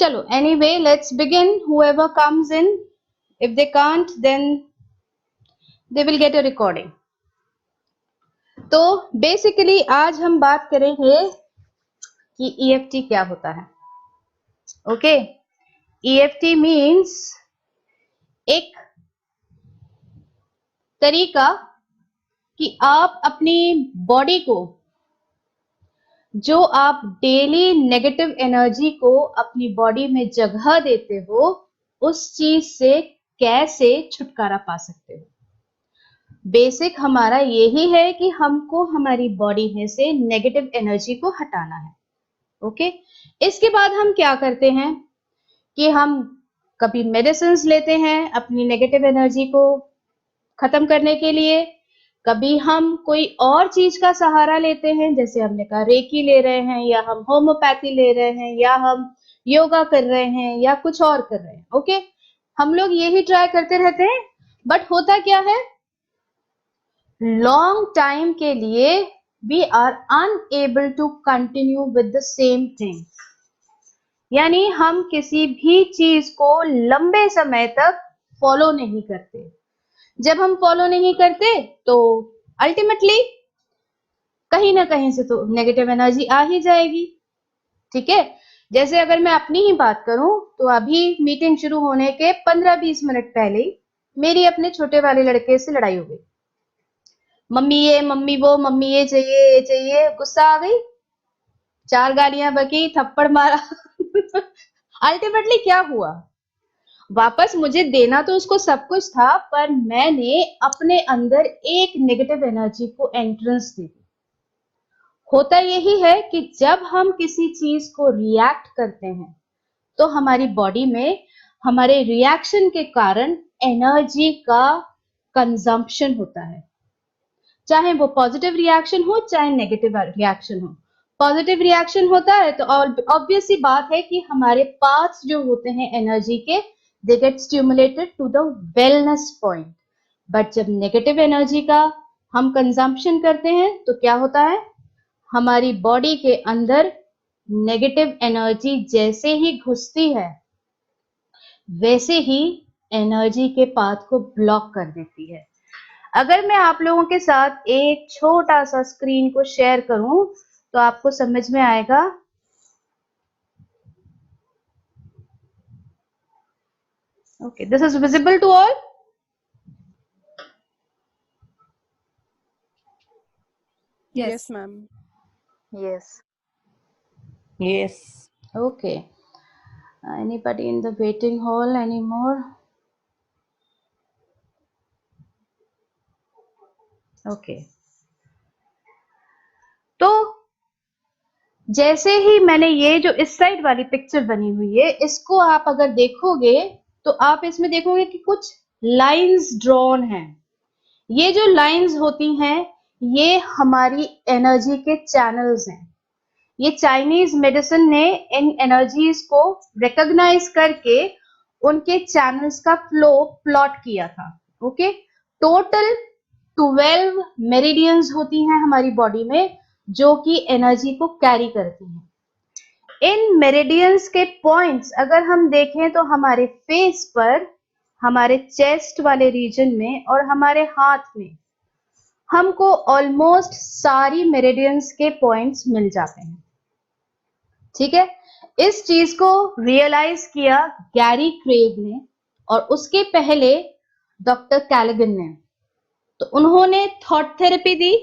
चलो, anyway, let's begin. Whoever comes in, if they can't, then they will get a recording. तो basically आज हम बात करेंगे कि EFT क्या होता है. ओके, EFT मीन्स एक तरीका कि आप अपनी बॉडी को, जो आप डेली नेगेटिव एनर्जी को अपनी बॉडी में जगह देते हो, उस चीज से कैसे छुटकारा पा सकते हो. बेसिक हमारा यही है कि हमको हमारी बॉडी में से नेगेटिव एनर्जी को हटाना है. ओके, इसके बाद हम क्या करते हैं कि हम कभी मेडिसिन्स लेते हैं अपनी नेगेटिव एनर्जी को खत्म करने के लिए, कभी हम कोई और चीज का सहारा लेते हैं, जैसे हमने कहा रेकी ले रहे हैं, या हम होम्योपैथी ले रहे हैं, या हम योगा कर रहे हैं, या कुछ और कर रहे हैं. ओके, हम लोग यही ट्राई करते रहते हैं, बट होता क्या है, लॉन्ग टाइम के लिए we are unable to continue with the same thing. यानी हम किसी भी चीज को लंबे समय तक फॉलो नहीं करते. जब हम फॉलो नहीं करते तो अल्टीमेटली कहीं ना कहीं से तो नेगेटिव एनर्जी आ ही जाएगी. ठीक है, जैसे अगर मैं अपनी ही बात करूं तो अभी मीटिंग शुरू होने के 15-20 मिनट पहले मेरी अपने छोटे वाले लड़के से लड़ाई हो गई. मम्मी ये, मम्मी वो, मम्मी ये चाहिए, गुस्सा आ गई, 4 गालियां बकी, थप्पड़ मारा. अल्टीमेटली क्या हुआ, वापस मुझे देना तो उसको सब कुछ था, पर मैंने अपने अंदर एक नेगेटिव एनर्जी को एंट्रेंस दे दी. होता यही है कि जब हम किसी चीज को रिएक्ट करते हैं तो हमारी बॉडी में हमारे रिएक्शन के कारण एनर्जी का कंजम्पशन होता है. चाहे वो पॉजिटिव रिएक्शन हो चाहे नेगेटिव रिएक्शन हो. पॉजिटिव रिएक्शन होता है तो ऑब्वियस सी बात है कि हमारे पार्ट्स जो होते हैं एनर्जी के, they get stimulated to the wellness point. But जब नेगेटिव एनर्जी का हम कंजम्पशन करते हैं तो क्या होता है, हमारी बॉडी के अंदर नेगेटिव एनर्जी जैसे ही घुसती है वैसे ही एनर्जी के पाथ को ब्लॉक कर देती है. अगर मैं आप लोगों के साथ एक छोटा सा स्क्रीन को शेयर करूं तो आपको समझ में आएगा. Okay, this is visible to all? Yes, ma'am. Yes. Yes. Okay. Anybody in the waiting hall anymore? Okay. तो जैसे ही मैंने ये जो इस साइड वाली पिक्चर बनी हुई है, इसको आप अगर देखोगे तो आप इसमें देखोगे कि कुछ लाइंस ड्रॉन हैं. ये जो लाइंस होती हैं ये हमारी एनर्जी के चैनल्स हैं. ये चाइनीज मेडिसिन ने इन एनर्जीज को रिकॉग्नाइज करके उनके चैनल्स का फ्लो प्लॉट किया था. ओके, टोटल 12 मेरिडियंस होती हैं हमारी बॉडी में जो कि एनर्जी को कैरी करती हैं. इन मेरिडियंस के पॉइंट्स अगर हम देखें तो हमारे फेस पर, हमारे चेस्ट वाले रीजन में और हमारे हाथ में हमको ऑलमोस्ट सारी मेरिडियंस के पॉइंट्स मिल जाते हैं. ठीक है, इस चीज को रियलाइज किया गैरी क्रेग ने और उसके पहले डॉक्टर कैलिगन ने. तो उन्होंने थॉट थेरेपी दी.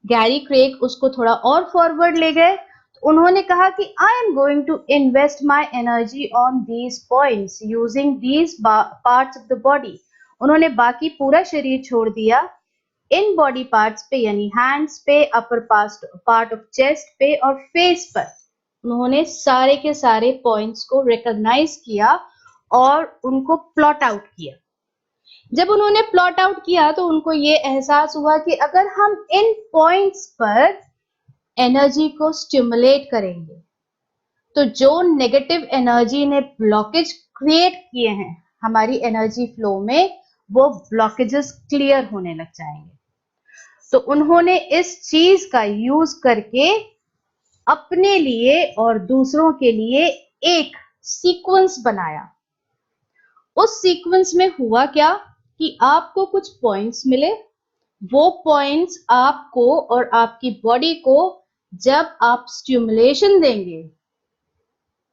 गैरी क्रेग उसको थोड़ा और फॉरवर्ड ले गए. तो उन्होंने कहा कि I am going to invest my energy on these points using these parts of the body. उन्होंने बाकी पूरा शरीर छोड़ दिया, इन बॉडी पार्ट्स पे यानी हैंड्स पे, अपर पार्ट ऑफ चेस्ट पे और फेस पर उन्होंने सारे के सारे पॉइंट्स को रिकॉग्नाइज किया और उनको प्लॉट आउट किया. जब उन्होंने प्लॉट आउट किया तो उनको ये एहसास हुआ कि अगर हम इन पॉइंट्स पर एनर्जी को स्टिमुलेट करेंगे तो जो नेगेटिव एनर्जी ने ब्लॉकेज क्रिएट किए हैं हमारी एनर्जी फ्लो में, वो ब्लॉकेजेस क्लियर होने लग जाएंगे. तो उन्होंने इस चीज का यूज करके अपने लिए और दूसरों के लिए एक सीक्वेंस बनाया। उस सीक्वेंस में हुआ क्या कि आपको कुछ पॉइंट्स मिले, वो पॉइंट्स आपको और आपकी बॉडी को जब आप स्टिमुलेशन देंगे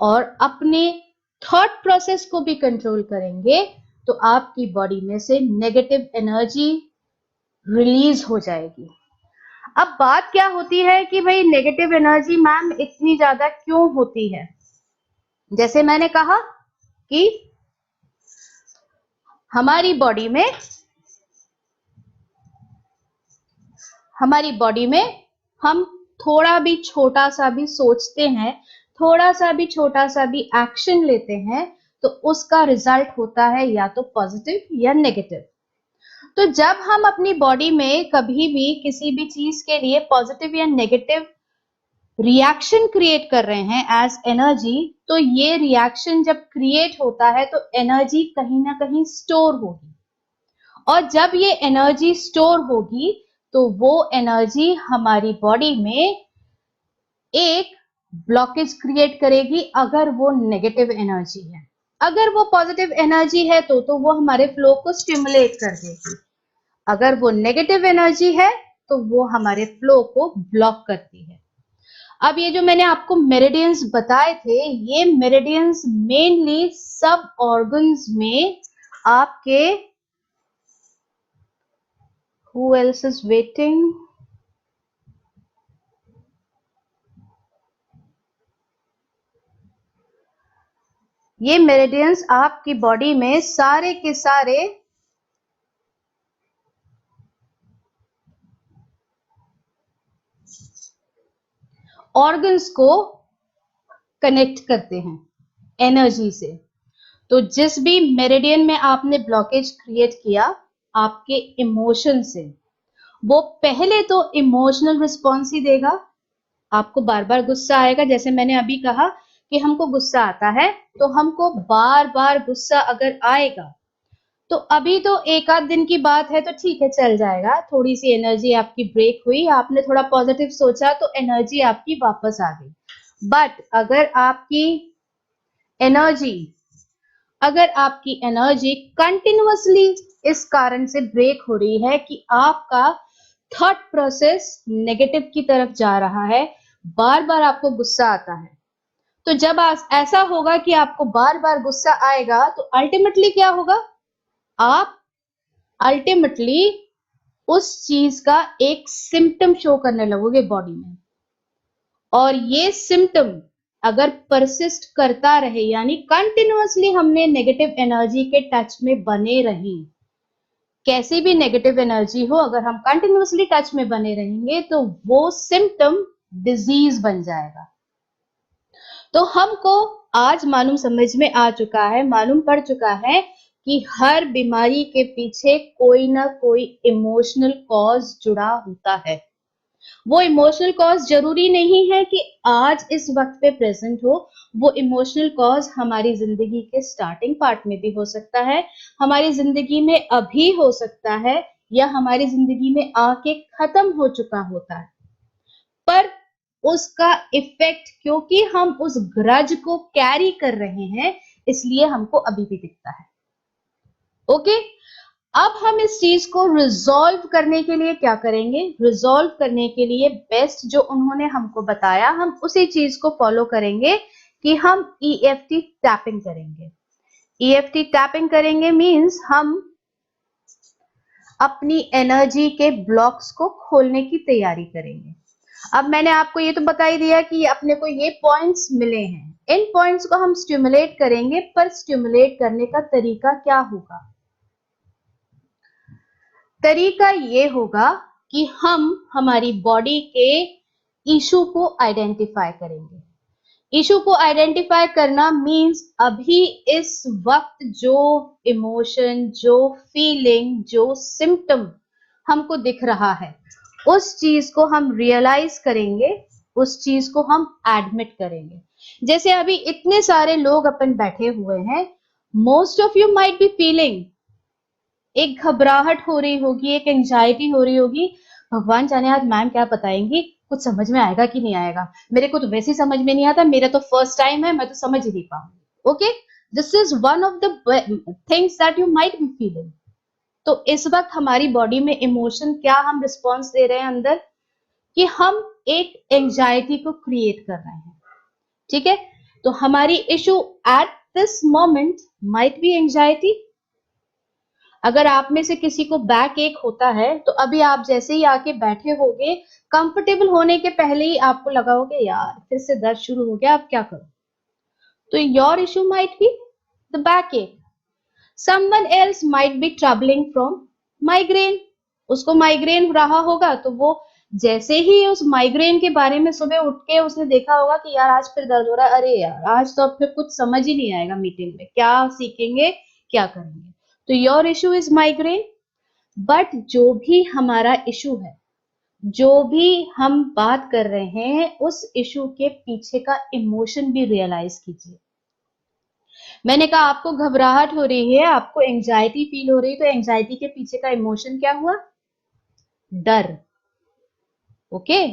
और अपने थॉट प्रोसेस को भी कंट्रोल करेंगे तो आपकी बॉडी में से नेगेटिव एनर्जी रिलीज हो जाएगी। अब बात क्या होती है कि भाई नेगेटिव एनर्जी मैम इतनी ज्यादा क्यों होती है? जैसे मैंने कहा कि हमारी बॉडी में हम थोड़ा भी छोटा सा भी सोचते हैं, थोड़ा सा भी छोटा सा भी एक्शन लेते हैं तो उसका रिजल्ट होता है या तो पॉजिटिव या नेगेटिव। तो जब हम अपनी बॉडी में कभी भी किसी भी चीज के लिए पॉजिटिव या नेगेटिव रिएक्शन क्रिएट कर रहे हैं एज एनर्जी, तो ये रिएक्शन जब क्रिएट होता है तो एनर्जी कहीं ना कहीं स्टोर होगी, और जब ये एनर्जी स्टोर होगी तो वो एनर्जी हमारी बॉडी में एक ब्लॉकेज क्रिएट करेगी अगर वो नेगेटिव एनर्जी है। अगर वो पॉजिटिव एनर्जी है तो वो हमारे फ्लो को स्टिमुलेट कर देगी। अगर वो नेगेटिव एनर्जी है तो वो हमारे फ्लो को ब्लॉक करती है। अब ये जो मैंने आपको मेरिडियंस बताए थे, ये मेरिडियंस मेनली सब ऑर्गन्स में आपके Who else is waiting? ये मेरिडियंस आपकी बॉडी में सारे के सारे ऑर्गन्स को कनेक्ट करते हैं एनर्जी से। तो जिस भी मेरिडियन में आपने ब्लॉकेज क्रिएट किया आपके इमोशन से, वो पहले तो इमोशनल रिस्पॉन्स ही देगा। आपको बार बार गुस्सा आएगा, जैसे मैंने अभी कहा कि हमको गुस्सा आता है, तो हमको बार बार गुस्सा अगर आएगा तो अभी तो एक आध दिन की बात है तो ठीक है, चल जाएगा, थोड़ी सी एनर्जी आपकी ब्रेक हुई, आपने थोड़ा पॉजिटिव सोचा तो एनर्जी आपकी वापस आ गई। बट अगर आपकी एनर्जी कंटिन्यूअसली इस कारण से ब्रेक हो रही है कि आपका थॉट प्रोसेस नेगेटिव की तरफ जा रहा है, बार बार आपको गुस्सा आता है, तो जब ऐसा होगा कि आपको बार बार गुस्सा आएगा तो अल्टीमेटली क्या होगा, आप अल्टीमेटली उस चीज का एक सिम्टम शो करने लगोगे बॉडी में, और ये सिम्टम अगर परसिस्ट करता रहे, यानी कंटिन्यूअसली हमने नेगेटिव एनर्जी के टच में बने रहे, कैसी भी नेगेटिव एनर्जी हो, अगर हम कंटिन्यूअसली टच में बने रहेंगे तो वो सिम्टम डिजीज बन जाएगा। तो हमको आज मालूम समझ में आ चुका है, मालूम पड़ चुका है कि हर बीमारी के पीछे कोई ना कोई इमोशनल कॉज जुड़ा होता है। वो इमोशनल कॉज जरूरी नहीं है कि आज इस वक्त पे प्रेजेंट हो, वो इमोशनल कॉज हमारी जिंदगी के स्टार्टिंग पार्ट में भी हो सकता है, हमारी जिंदगी में अभी हो सकता है, या हमारी जिंदगी में आके खत्म हो चुका होता है, पर उसका इफेक्ट क्योंकि हम उस ग्रज को कैरी कर रहे हैं इसलिए हमको अभी भी दिखता है। ओके, अब हम इस चीज को रिजॉल्व करने के लिए क्या करेंगे? रिजॉल्व करने के लिए बेस्ट जो उन्होंने हमको बताया, हम उसी चीज को फॉलो करेंगे कि हम EFT टैपिंग करेंगे। EFT टैपिंग करेंगे मींस हम अपनी एनर्जी के ब्लॉक्स को खोलने की तैयारी करेंगे। अब मैंने आपको ये तो बता ही दिया कि अपने को ये पॉइंट्स मिले हैं, इन पॉइंट्स को हम स्टिमुलेट करेंगे, पर स्टिमुलेट करने का तरीका क्या होगा? तरीका ये होगा कि हम हमारी बॉडी के इशू को आइडेंटिफाई करेंगे। इशू को आइडेंटिफाई करना मींस अभी इस वक्त जो इमोशन, जो फीलिंग, जो सिम्टम हमको दिख रहा है, उस चीज को हम रियलाइज करेंगे, उस चीज को हम एडमिट करेंगे। जैसे अभी इतने सारे लोग अपन बैठे हुए हैं, most of you might be feeling, एक घबराहट हो रही होगी, एक एंजाइटी हो रही होगी, भगवान जाने आज मैम क्या बताएंगी, कुछ समझ में आएगा कि नहीं आएगा, मेरे को तो वैसे ही समझ में नहीं आता, मेरा तो फर्स्ट टाइम है, मैं तो समझ ही नहीं पाऊंगी। Okay, this is one of the things that you might be feeling. तो इस वक्त हमारी बॉडी में इमोशन क्या हम रिस्पॉन्स दे रहे हैं अंदर, कि हम एक एंजाइटी को क्रिएट कर रहे हैं। ठीक है, तो हमारी issue at this moment might be anxiety. अगर आप में से किसी को बैक एक होता है, तो अभी आप जैसे ही आके बैठे होगे, कंफर्टेबल होने के पहले ही आपको लगा होगा यार फिर से दर्द शुरू हो गया, अब क्या करूं। तो your issue might be the backache. Someone else might be troubling from migraine. उसको माइग्रेन रहा होगा, तो वो जैसे ही उस माइग्रेन के बारे में सुबह उठ के उसने देखा होगा कि यार आज फिर दर्द हो रहा है, अरे यार आज तो अब फिर कुछ समझ ही नहीं आएगा मीटिंग में, क्या सीखेंगे क्या करेंगे। तो your issue is migraine. But जो भी हमारा इशू है, जो भी हम बात कर रहे हैं, उस इशू के पीछे का इमोशन भी रियलाइज कीजिए। मैंने कहा आपको घबराहट हो रही है, आपको एंजाइटी फील हो रही है, तो एंजाइटी के पीछे का इमोशन क्या हुआ, डर। ओके,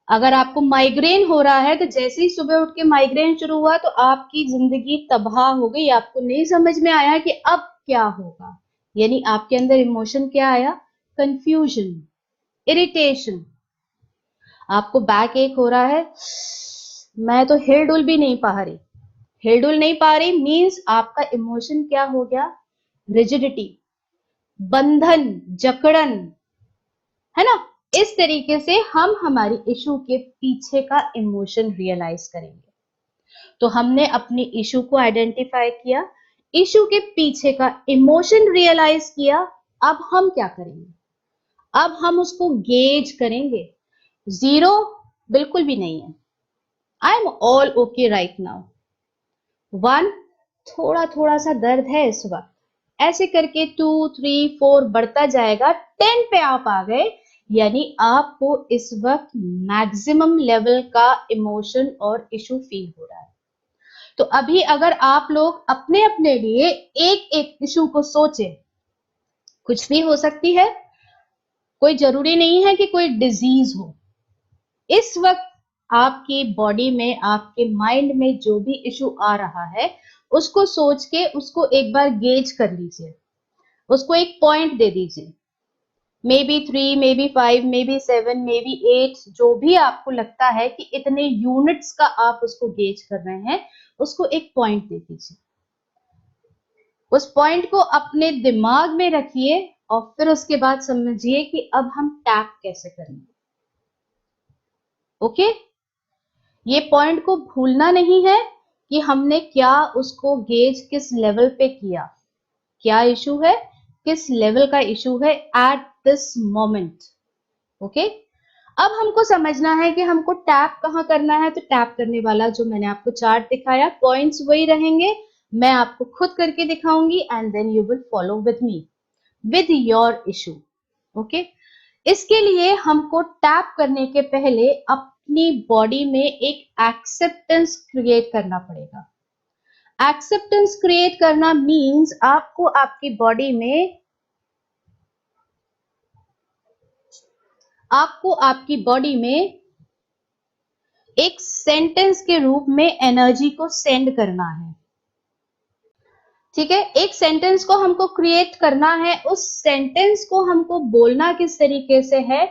अगर आपको माइग्रेन हो रहा है, तो जैसे ही सुबह उठ के माइग्रेन शुरू हुआ तो आपकी जिंदगी तबाह हो गई, आपको नहीं समझ में आया कि अब क्या होगा। यानी आपके अंदर इमोशन क्या आया, कंफ्यूजन, इरिटेशन। आपको बैक एक हो रहा है, मैं तो हिलडुल भी नहीं पा रही। हिलडुल नहीं पा रही मीन्स आपका इमोशन क्या हो गया, रिजिडिटी, बंधन, जकड़न, है ना। इस तरीके से हम हमारी इशू के पीछे का इमोशन रियलाइज करेंगे। तो हमने अपनी इशू को आइडेंटिफाई किया, इशू के पीछे का इमोशन रियलाइज किया। अब हम क्या करेंगे, अब हम उसको गेज करेंगे। 0 बिल्कुल भी नहीं है, I am all okay right now. 1 थोड़ा थोड़ा सा दर्द है इस वक्त, ऐसे करके 2 3 4 बढ़ता जाएगा, 10 पे आप आ गए, यानी आपको इस वक्त मैक्सिमम लेवल का इमोशन और इशू फील हो रहा है। तो अभी अगर आप लोग अपने अपने लिए एक एक इशू को सोचें, कुछ भी हो सकती है, कोई जरूरी नहीं है कि कोई डिजीज हो। इस वक्त आपकी बॉडी में, आपके माइंड में जो भी इशू आ रहा है, उसको सोच के उसको एक बार गेज कर लीजिए, उसको एक पॉइंट दे दीजिए। May be 3, may be 5, may be 7, may be 8, जो भी आपको लगता है कि इतने यूनिट्स का आप उसको गेज कर रहे हैं, उसको एक पॉइंट दे दीजिए। उस पॉइंट को अपने दिमाग में रखिए और फिर उसके बाद समझिए कि अब हम टैप कैसे करेंगे। ओके, ये पॉइंट को भूलना नहीं है कि हमने क्या उसको गेज किस लेवल पे किया, क्या इशू है, किस लेवल का इशू है एट दिस मोमेंट। ओके, अब हमको समझना है कि हमको टैप कहाँ करना है। तो टैप करने वाला जो मैंने आपको चार्ट दिखाया, पॉइंट्स वही रहेंगे, मैं आपको खुद करके दिखाऊंगी and then you will follow with me with your issue. Okay, इसके लिए हमको टैप करने के पहले अपनी बॉडी में एक एक्सेप्टेंस क्रिएट करना पड़ेगा। एक्सेप्टेंस क्रिएट करना मीन्स आपको आपकी बॉडी में, आपको आपकी बॉडी में एक सेंटेंस के रूप में एनर्जी को सेंड करना है। ठीक है, एक सेंटेंस को हमको क्रिएट करना है। उस सेंटेंस को हमको बोलना किस तरीके से है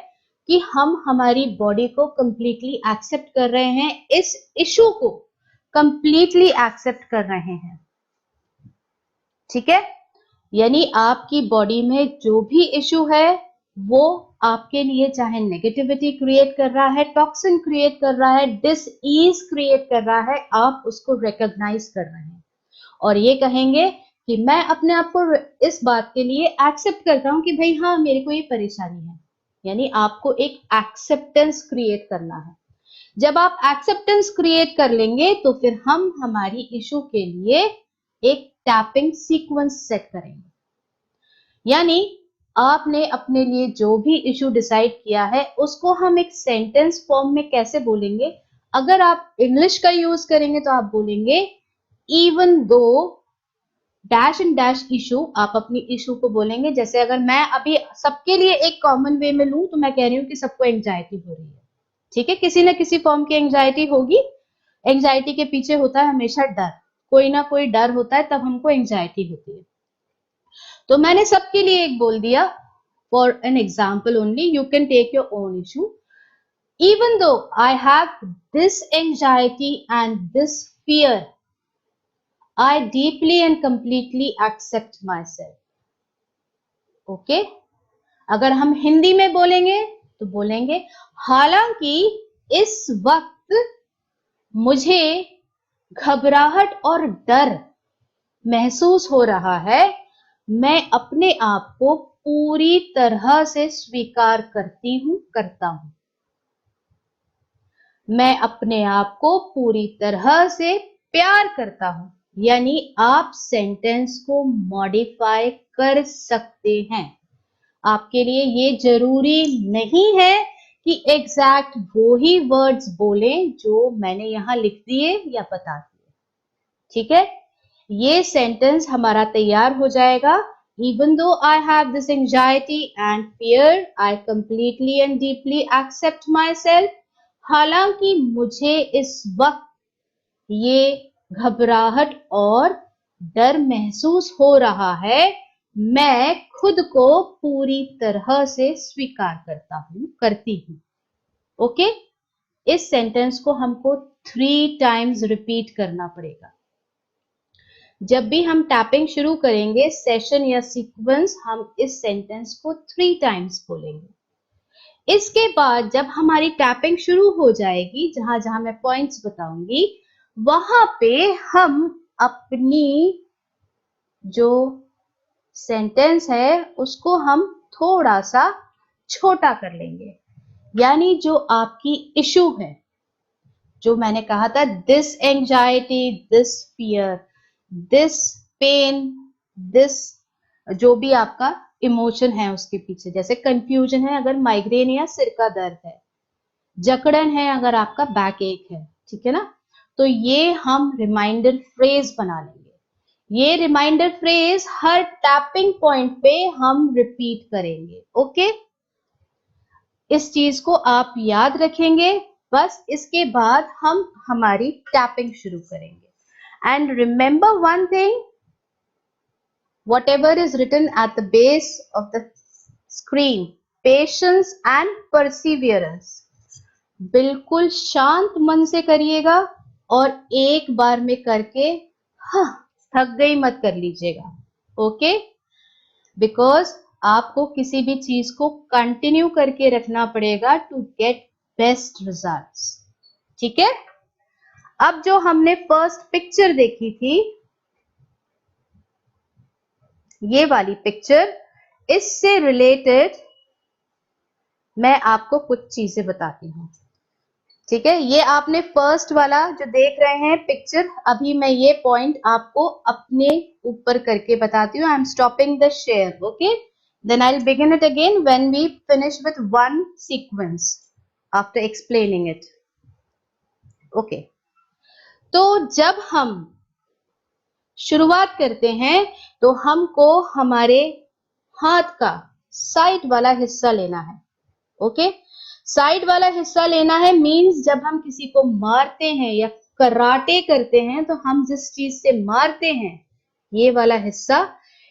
कि हम हमारी बॉडी को कंप्लीटली एक्सेप्ट कर रहे हैं, इस इशू को कंप्लीटली एक्सेप्ट कर रहे हैं। ठीक है, यानी आपकी बॉडी में जो भी इशू है वो आपके लिए चाहे नेगेटिविटी क्रिएट कर रहा है, टॉक्सिन क्रिएट कर रहा है, डिसईज क्रिएट कर रहा है, आप उसको रिकॉग्नाइज कर रहे हैं और ये कहेंगे कि मैं अपने आप को इस बात के लिए एक्सेप्ट करता हूं कि भाई हाँ मेरे को ये परेशानी है। यानी आपको एक एक्सेप्टेंस क्रिएट करना है। जब आप एक्सेप्टेंस क्रिएट कर लेंगे तो फिर हम हमारी इशू के लिए एक टैपिंग सीक्वेंस सेट करेंगे। यानी आपने अपने लिए जो भी इशू डिसाइड किया है उसको हम एक सेंटेंस फॉर्म में कैसे बोलेंगे। अगर आप इंग्लिश का यूज करेंगे तो आप बोलेंगे even though dash and dash issue. आप अपनी इशू को बोलेंगे, जैसे अगर मैं अभी सबके लिए एक कॉमन वे में लूं तो मैं कह रही हूं कि सबको एंजाइटी हो रही है। ठीक है, किसी ना किसी फॉर्म की एंजाइटी होगी, एंजाइटी के पीछे होता है हमेशा डर, कोई ना कोई डर होता है, तब हमको एंजाइटी होती है। तो मैंने सबके लिए एक बोल दिया, for an example only, you can take your own issue. Even though I have this anxiety and this fear, I deeply and completely accept myself. Okay? अगर हम हिंदी में बोलेंगे तो बोलेंगे, हालांकि इस वक्त मुझे घबराहट और डर महसूस हो रहा है, मैं अपने आप को पूरी तरह से स्वीकार करती हूं, करता हूं। मैं अपने आप को पूरी तरह से प्यार करता हूं। यानी आप सेंटेंस को मॉडिफाई कर सकते हैं। आपके लिए ये जरूरी नहीं है कि एग्जैक्ट वो ही वर्ड्स बोलें जो मैंने यहां लिख दिए या बता दिए। ठीक है, ये सेंटेंस हमारा तैयार हो जाएगा। Even though I have this anxiety and fear, I completely and deeply accept myself. हालांकि मुझे इस वक्त ये घबराहट और डर महसूस हो रहा है, मैं खुद को पूरी तरह से स्वीकार करता हूं, करती हूं। ओके, इस सेंटेंस को हमको 3 टाइम्स रिपीट करना पड़ेगा। जब भी हम टैपिंग शुरू करेंगे सेशन या सीक्वेंस, हम इस सेंटेंस को 3 टाइम्स बोलेंगे। इसके बाद जब हमारी टैपिंग शुरू हो जाएगी, जहां जहां मैं पॉइंट्स बताऊंगी, वहां पे हम अपनी जो सेंटेंस है उसको हम थोड़ा सा छोटा कर लेंगे। यानी जो आपकी इशू है, जो मैंने कहा था, this anxiety, this fear, this pain, this, जो भी आपका इमोशन है उसके पीछे, जैसे कंफ्यूजन है अगर माइग्रेन या सिर का दर्द है, जकड़न है अगर आपका बैक एक है, ठीक है ना, तो ये हम रिमाइंडर फ्रेज बना लेंगे। ये रिमाइंडर फ्रेज हर टैपिंग पॉइंट पे हम रिपीट करेंगे। ओके, इस चीज को आप याद रखेंगे। बस इसके बाद हम हमारी टैपिंग शुरू करेंगे। And remember one thing, whatever is written at the base of the screen, patience and perseverance, बिल्कुल शांत मन से करिएगा और एक बार में करके हाँ थक गई मत कर लीजिएगा। ओके, बिकॉज आपको किसी भी चीज को कंटिन्यू करके रखना पड़ेगा टू गेट बेस्ट रिजल्ट्स। ठीक है, अब जो हमने फर्स्ट पिक्चर देखी थी, ये वाली पिक्चर, इससे रिलेटेड मैं आपको कुछ चीजें बताती हूँ। ठीक है, ये आपने फर्स्ट वाला जो देख रहे हैं पिक्चर, अभी मैं ये पॉइंट आपको अपने ऊपर करके बताती हूँ। I am stopping the share. Okay, then I will begin it again when we finish with one sequence after explaining it. Okay, तो जब हम शुरुआत करते हैं तो हमको हमारे हाथ का साइड वाला हिस्सा लेना है। ओके, साइड वाला हिस्सा लेना है मींस जब हम किसी को मारते हैं या कराटे करते हैं तो हम जिस चीज से मारते हैं, ये वाला हिस्सा,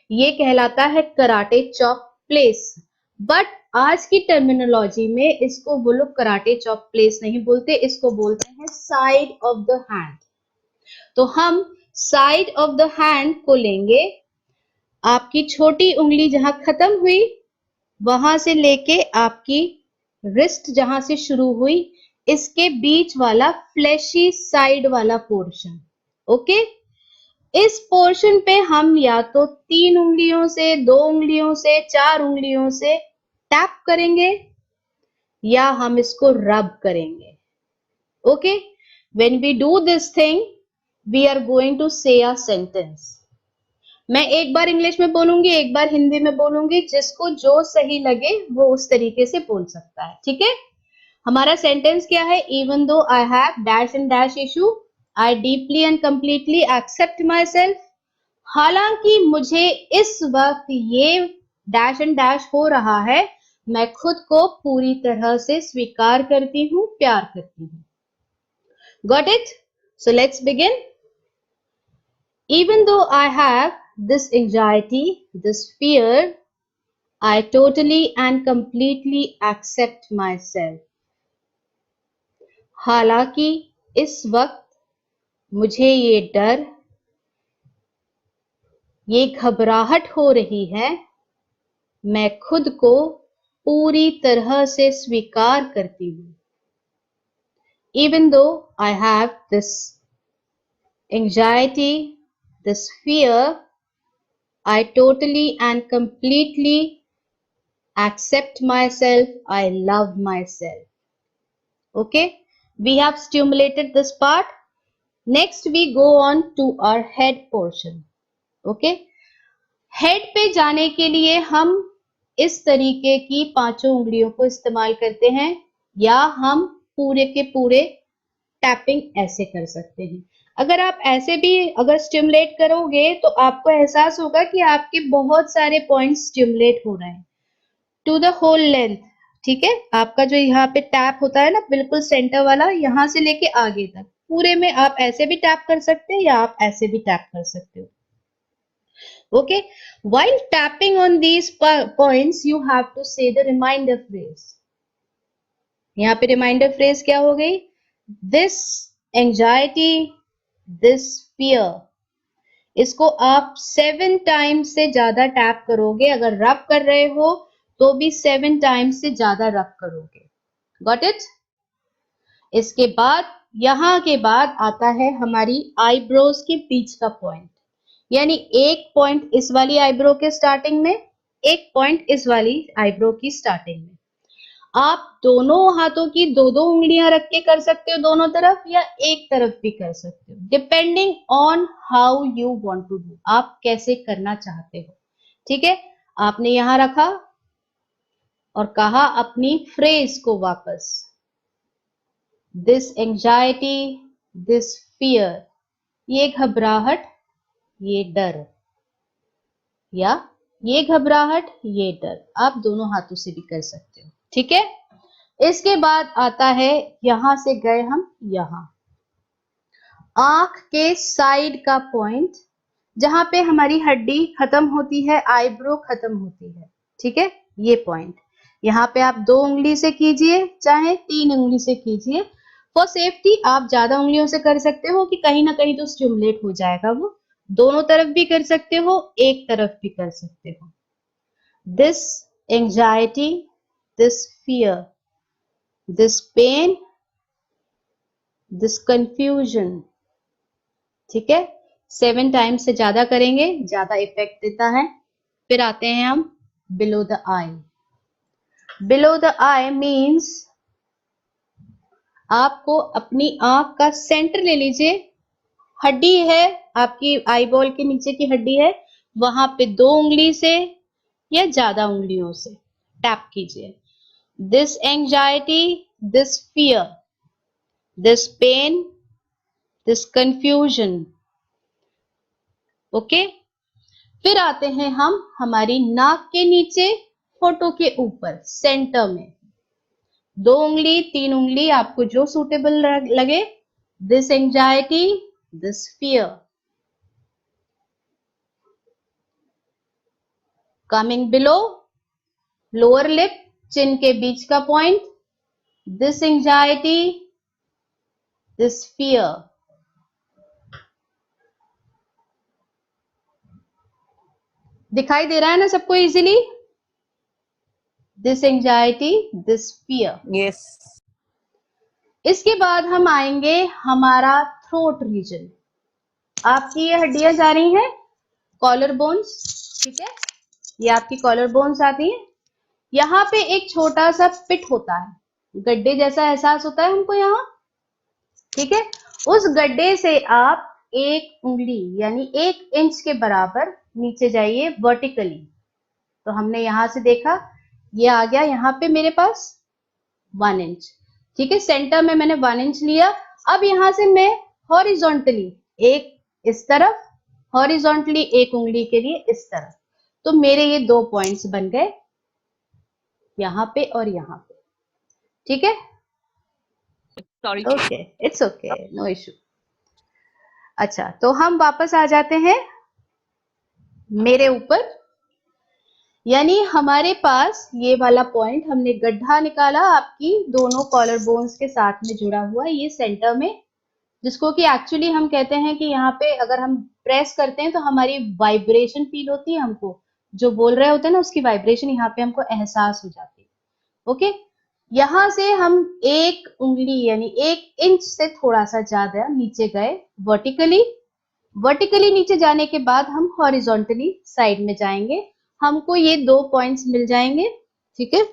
ये कहलाता है कराटे चॉप प्लेस। बट आज की टर्मिनोलॉजी में इसको वो लोग कराटे चॉप प्लेस नहीं बोलते, इसको बोलते हैं साइड ऑफ द हैंड। तो हम साइड ऑफ द हैंड को लेंगे, आपकी छोटी उंगली जहां खत्म हुई वहां से लेके आपकी रिस्ट जहां से शुरू हुई, इसके बीच वाला फ्लैशी साइड वाला पोर्शन। ओके, इस पोर्शन पे हम या तो 3 उंगलियों से, 2 उंगलियों से, 4 उंगलियों से टैप करेंगे या हम इसको रब करेंगे। Okay, when we do this thing we are going to say a sentence. मैं एक बार इंग्लिश में बोलूंगी, एक बार हिंदी में बोलूंगी, जिसको जो सही लगे वो उस तरीके से बोल सकता है। ठीक है, हमारा सेंटेंस क्या है? Even though I have dash and dash issue, I deeply and completely accept myself. हालांकि मुझे इस वक्त ये डैश एंड डैश हो रहा है, मैं खुद को पूरी तरह से स्वीकार करती हूँ, प्यार करती हूँ। Got it? So let's begin. Even though I have this anxiety, this fear, I totally and completely accept myself. हालांकि इस वक्त मुझे ये डर, ये घबराहट हो रही है, मैं खुद को पूरी तरह से स्वीकार करती हूँ. Even though I have this anxiety, this fear, I totally and completely accept myself. I love myself. Okay, we have stimulated this part. Next we go on to our head portion. Okay, head पे जाने के लिए हम इस तरीके की पांचों उंगलियों को इस्तेमाल करते हैं, या हम पूरे के पूरे टैपिंग ऐसे कर सकते हैं. अगर आप ऐसे भी अगर स्टिमुलेट करोगे तो आपको एहसास होगा कि आपके बहुत सारे पॉइंट्स स्टिमुलेट हो रहे हैं टू द होल लेंथ. ठीक है, आपका जो यहाँ पे टैप होता है ना, बिल्कुल सेंटर वाला, यहाँ से लेके आगे तक पूरे में आप ऐसे भी टैप कर सकते हैं या आप ऐसे भी टैप कर सकते हो. Okay, while tapping on these points you have to say the reminder phrase. यहाँ पे reminder phrase क्या हो गई? This anxiety, this fear. इसको आप 7 टाइम्स से ज्यादा टैप करोगे. अगर रब कर रहे हो तो भी 7 टाइम्स से ज्यादा रब करोगे. Got it? इसके बाद यहाँ के बाद आता है हमारी आईब्रोज के बीच का पॉइंट, यानी एक पॉइंट इस वाली आईब्रो के स्टार्टिंग में, एक पॉइंट इस वाली आईब्रो की स्टार्टिंग में. आप दोनों हाथों की दो दो उंगलियां रख के कर सकते हो दोनों तरफ, या एक तरफ भी कर सकते हो, depending on how you want to do. आप कैसे करना चाहते हो. ठीक है, आपने यहां रखा और कहा अपनी फ्रेज को वापस, दिस एंजाइटी, दिस फियर, ये घबराहट, ये डर, या ये घबराहट, ये डर. आप दोनों हाथों से भी कर सकते हो. ठीक है, इसके बाद आता है, यहां से गए हम यहां, आंख के साइड का पॉइंट, जहां पे हमारी हड्डी खत्म होती है, आईब्रो खत्म होती है. ठीक है, ये पॉइंट यहाँ पे आप 2 उंगली से कीजिए, चाहे 3 उंगली से कीजिए. फॉर सेफ्टी आप ज्यादा उंगलियों से कर सकते हो कि कहीं ना कहीं तो स्टिमुलेट हो जाएगा वो. दोनों तरफ भी कर सकते हो, एक तरफ भी कर सकते हो. This anxiety, this fear, this pain, this confusion. ठीक है, 7 टाइम्स से ज्यादा करेंगे, ज्यादा इफेक्ट देता है. फिर आते हैं हम below the I. Below the I means आपको अपनी आंख का सेंटर ले लीजिए, हड्डी है आपकी आईबॉल के नीचे की हड्डी है, वहां पे 2 उंगली से या ज्यादा उंगलियों से टैप कीजिए. This anxiety, this fear, this pain, this confusion. Okay, फिर आते हैं हम हमारी नाक के नीचे, होठों के ऊपर सेंटर में, 2 उंगली 3 उंगली आपको जो सूटेबल लगे. This anxiety, this fear. Coming below, lower lip, chin के बीच का point, this anxiety, this fear. दिखाई दे रहा है ना सबको easily? This anxiety, this fear. Yes. इसके बाद हम आएंगे हमारा थ्रोट रीजन. आपकी ये हड्डियां जा रही हैं कॉलर बोन्स. ठीक है, ये आपकी कॉलर बोन्स आती हैं. यहाँ पे एक छोटा सा पिट होता है, गड्ढे जैसा एहसास होता है हमको यहाँ. ठीक है, उस गड्ढे से आप 1 उंगली यानी 1 इंच के बराबर नीचे जाइए वर्टिकली. तो हमने यहां से देखा, ये आ गया यहाँ पे मेरे पास 1 इंच. ठीक है, सेंटर में मैंने 1 इंच लिया. अब यहां से मैं हॉरिजॉन्टली एक इस तरफ, हॉरिजॉन्टली 1 उंगली के लिए इस तरफ. तो मेरे ये 2 पॉइंट्स बन गए, यहाँ पे और यहाँ पे. ठीक है, Sorry. Okay, it's okay, no issue. अच्छा, तो हम वापस आ जाते हैं मेरे ऊपर, यानी हमारे पास ये वाला पॉइंट हमने गड्ढा निकाला आपकी दोनों कॉलर बोन्स के साथ में जुड़ा हुआ है, ये सेंटर में, जिसको कि एक्चुअली हम कहते हैं कि यहाँ पे अगर हम प्रेस करते हैं तो हमारी वाइब्रेशन फील होती है, हमको जो बोल रहे होते हैं ना उसकी वाइब्रेशन यहाँ पे हमको एहसास हो जाती है। ओके, यहां से हम एक उंगली यानी 1 इंच से थोड़ा सा ज्यादा नीचे गए वर्टिकली। वर्टिकली नीचे जाने के बाद हम हॉरिजॉन्टली साइड में जाएंगे, हमको ये 2 पॉइंट्स मिल जाएंगे, ठीक है,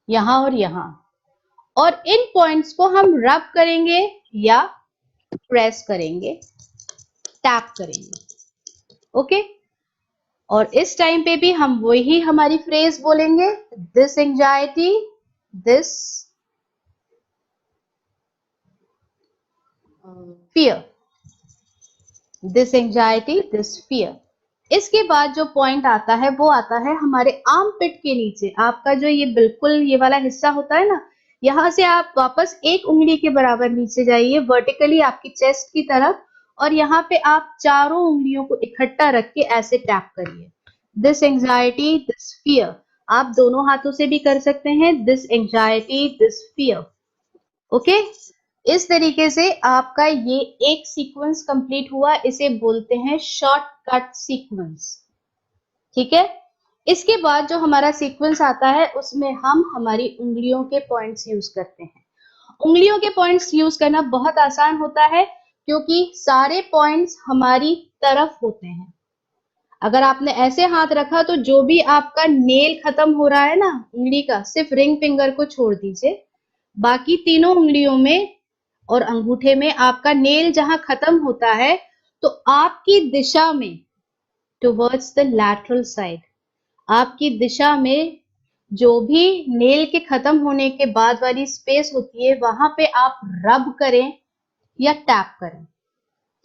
यहां और यहां। और इन पॉइंट्स को हम रब करेंगे या प्रेस करेंगे, टैप करेंगे। ओके, और इस टाइम पे भी हम वही हमारी फ्रेज बोलेंगे, this anxiety, this fear, this anxiety, this fear. इसके बाद जो पॉइंट आता है वो आता है हमारे आर्म पिट के नीचे, आपका जो ये बिल्कुल ये वाला हिस्सा होता है ना, यहां से आप वापस 1 उंगली के बराबर नीचे जाइए वर्टिकली आपकी चेस्ट की तरफ, और यहाँ पे आप चारों उंगलियों को इकट्ठा रख के ऐसे टैप करिए, दिस एंजाइटी, दिस फियर। आप दोनों हाथों से भी कर सकते हैं, this anxiety, this fear. Okay, इस तरीके से आपका ये एक सीक्वेंस कंप्लीट हुआ, इसे बोलते हैं शॉर्टकट सीक्वेंस। ठीक है, इसके बाद जो हमारा सीक्वेंस आता है उसमें हम हमारी उंगलियों के पॉइंट्स यूज करते हैं। उंगलियों के पॉइंट्स यूज करना बहुत आसान होता है क्योंकि सारे पॉइंट्स हमारी तरफ होते हैं। अगर आपने ऐसे हाथ रखा तो जो भी आपका नेल खत्म हो रहा है ना उंगली का, सिर्फ रिंग फिंगर को छोड़ दीजिए, बाकी तीनों उंगलियों में और अंगूठे में आपका नेल जहां खत्म होता है तो आपकी दिशा में, टुवर्ड्स द लैटरल साइड, आपकी दिशा में जो भी नेल के खत्म होने के बाद वाली स्पेस होती है वहां पे आप रब करें या टैप करें।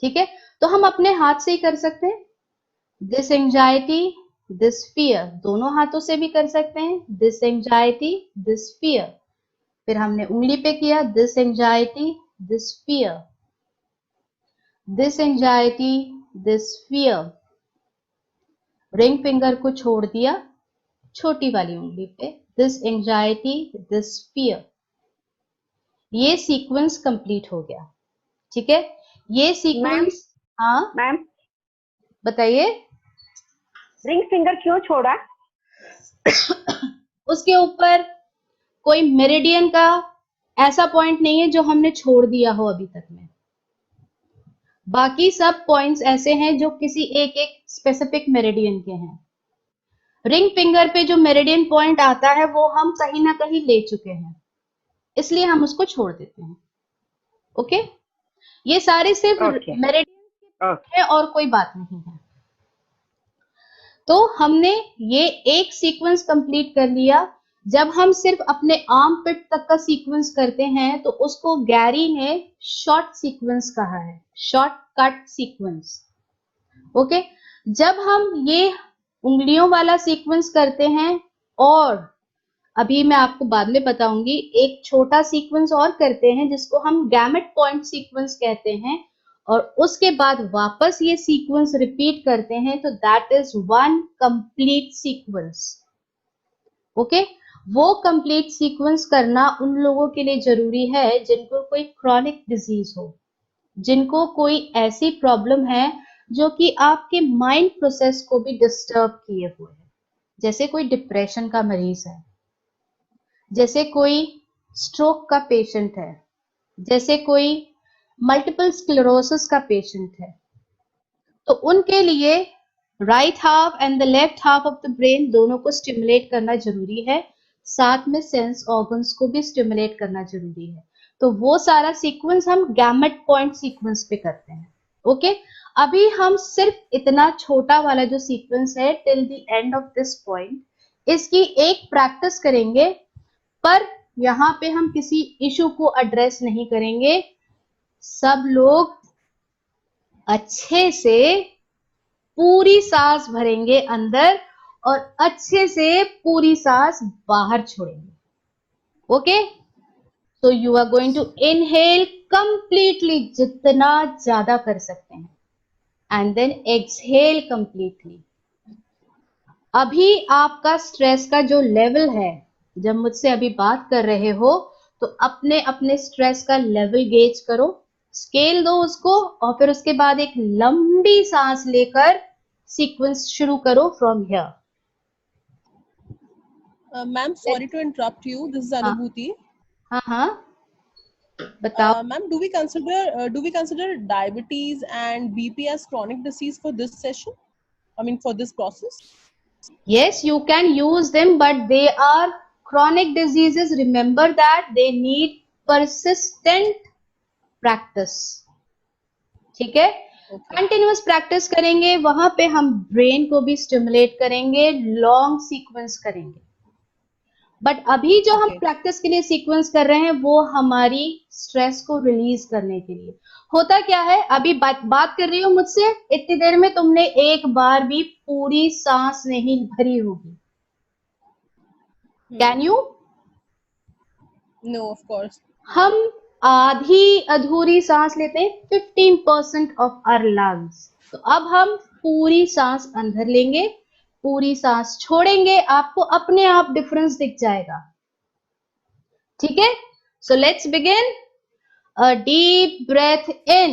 ठीक है, तो हम अपने हाथ से ही कर सकते हैं, दिस एंजाइटी, दिस फियर, दोनों हाथों से भी कर सकते हैं, दिस एंजाइटी, दिस फियर। फिर हमने उंगली पे किया, this anxiety, this fear, this anxiety, this fear. Ring finger को छोड़ दिया छोटी वाली उंगली पे, दिस एंजाइटी, दिस फियर। ये सीक्वेंस कंप्लीट हो गया। ठीक है, ये सीक्वेंस, हाँ मैम बताइए। रिंग फिंगर क्यों छोड़ा? उसके ऊपर कोई मेरिडियन का ऐसा पॉइंट नहीं है जो हमने छोड़ दिया हो अभी तक में, बाकी सब पॉइंट्स ऐसे हैं जो किसी एक एक स्पेसिफिक मेरिडियन के हैं। रिंग फिंगर पे जो मेरिडियन पॉइंट आता है वो हम कहीं ना कहीं ले चुके हैं, इसलिए हम उसको छोड़ देते हैं। ओके, ये सारे सिर्फ मेरिडियन है और कोई बात नहीं है। तो हमने ये एक सीक्वेंस कंप्लीट कर लिया। जब हम सिर्फ अपने आर्म पिट तक का सीक्वेंस करते हैं तो उसको गैरी ने शॉर्ट सीक्वेंस कहा है, शॉर्ट कट सीक्वेंस। ओके, जब हम ये उंगलियों वाला सीक्वेंस करते हैं, और अभी मैं आपको बाद में बताऊंगी एक छोटा सीक्वेंस और करते हैं जिसको हम गैमेट पॉइंट सीक्वेंस कहते हैं, और उसके बाद वापस ये सीक्वेंस रिपीट करते हैं, तो that is one complete sequence. Okay, वो कंप्लीट सीक्वेंस करना उन लोगों के लिए जरूरी है जिनको कोई क्रॉनिक डिजीज हो, जिनको कोई ऐसी प्रॉब्लम है जो कि आपके माइंड प्रोसेस को भी डिस्टर्ब किए हुए है, जैसे कोई डिप्रेशन का मरीज है, जैसे कोई स्ट्रोक का पेशेंट है, जैसे कोई मल्टीपल स्क्लेरोसिस का पेशेंट है। तो उनके लिए right half and the left half of the brain दोनों को स्टिमुलेट करना जरूरी है, साथ में सेंस ऑर्गन्स को भी स्टिमुलेट करना जरूरी है। तो वो सारा सीक्वेंस हम गैमेट पॉइंट सीक्वेंस पे करते हैं। ओके, अभी हम सिर्फ इतना छोटा वाला जो सीक्वेंस है till the end of this point, इसकी एक प्रैक्टिस करेंगे, पर यहाँ पे हम किसी इशू को एड्रेस नहीं करेंगे। सब लोग अच्छे से पूरी सांस भरेंगे अंदर और अच्छे से पूरी सांस बाहर छोड़ेंगे। Okay, so you are going to inhale completely जितना ज्यादा कर सकते हैं, एंड देन एक्सहेल कंप्लीटली। अभी आपका स्ट्रेस का जो लेवल है, जब मुझसे अभी बात कर रहे हो तो अपने अपने स्ट्रेस का लेवल गेज करो, स्केल दो उसको, और फिर उसके बाद एक लंबी सांस लेकर सीक्वेंस शुरू करो from here. Ma'am sorry to interrupt you, this is Anubhuti. हाँ बताओ। Ma'am, do we consider diabetes and BP as chronic disease for this session? I mean, for this process? Yes, you can use them, but they are chronic diseases. Remember that they need persistent practice. ठीक है, continuous practice करेंगे, वहां पे हम brain को भी stimulate करेंगे, long sequence करेंगे। बट अभी जो हम प्रैक्टिस के लिए सीक्वेंस कर रहे हैं वो हमारी स्ट्रेस को रिलीज करने के लिए। होता क्या है, अभी बात कर रही हो मुझसे, इतनी देर में तुमने एक बार भी पूरी सांस नहीं भरी होगी। Can you? No, of course. हम आधी अधूरी सांस लेते हैं, 15% ऑफ आवर लंग्स। तो अब हम पूरी सांस अंदर लेंगे, पूरी सांस छोड़ेंगे, आपको अपने आप डिफरेंस दिख जाएगा। ठीक है, so let's begin. A deep breath in,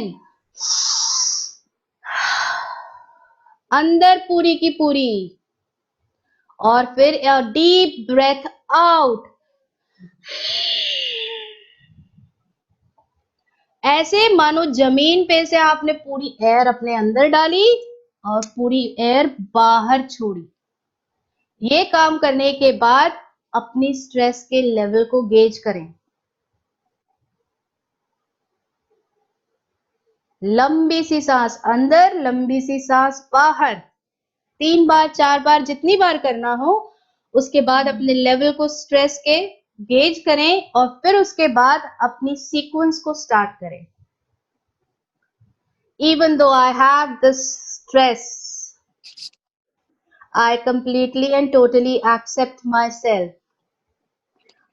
अंदर पूरी की पूरी, और फिर अ डीप ब्रेथ आउट, ऐसे मानो जमीन पे से आपने पूरी एयर अपने अंदर डाली और पूरी एयर बाहर छोड़ी। ये काम करने के बाद अपनी स्ट्रेस के लेवल को गेज करें। लंबी सी सांस अंदर, लंबी सी सांस बाहर, 3 बार 4 बार जितनी बार करना हो। उसके बाद अपने लेवल को स्ट्रेस के गेज करें और फिर उसके बाद अपनी सीक्वेंस को स्टार्ट करें। Even though I have this stress, I completely and totally accept myself.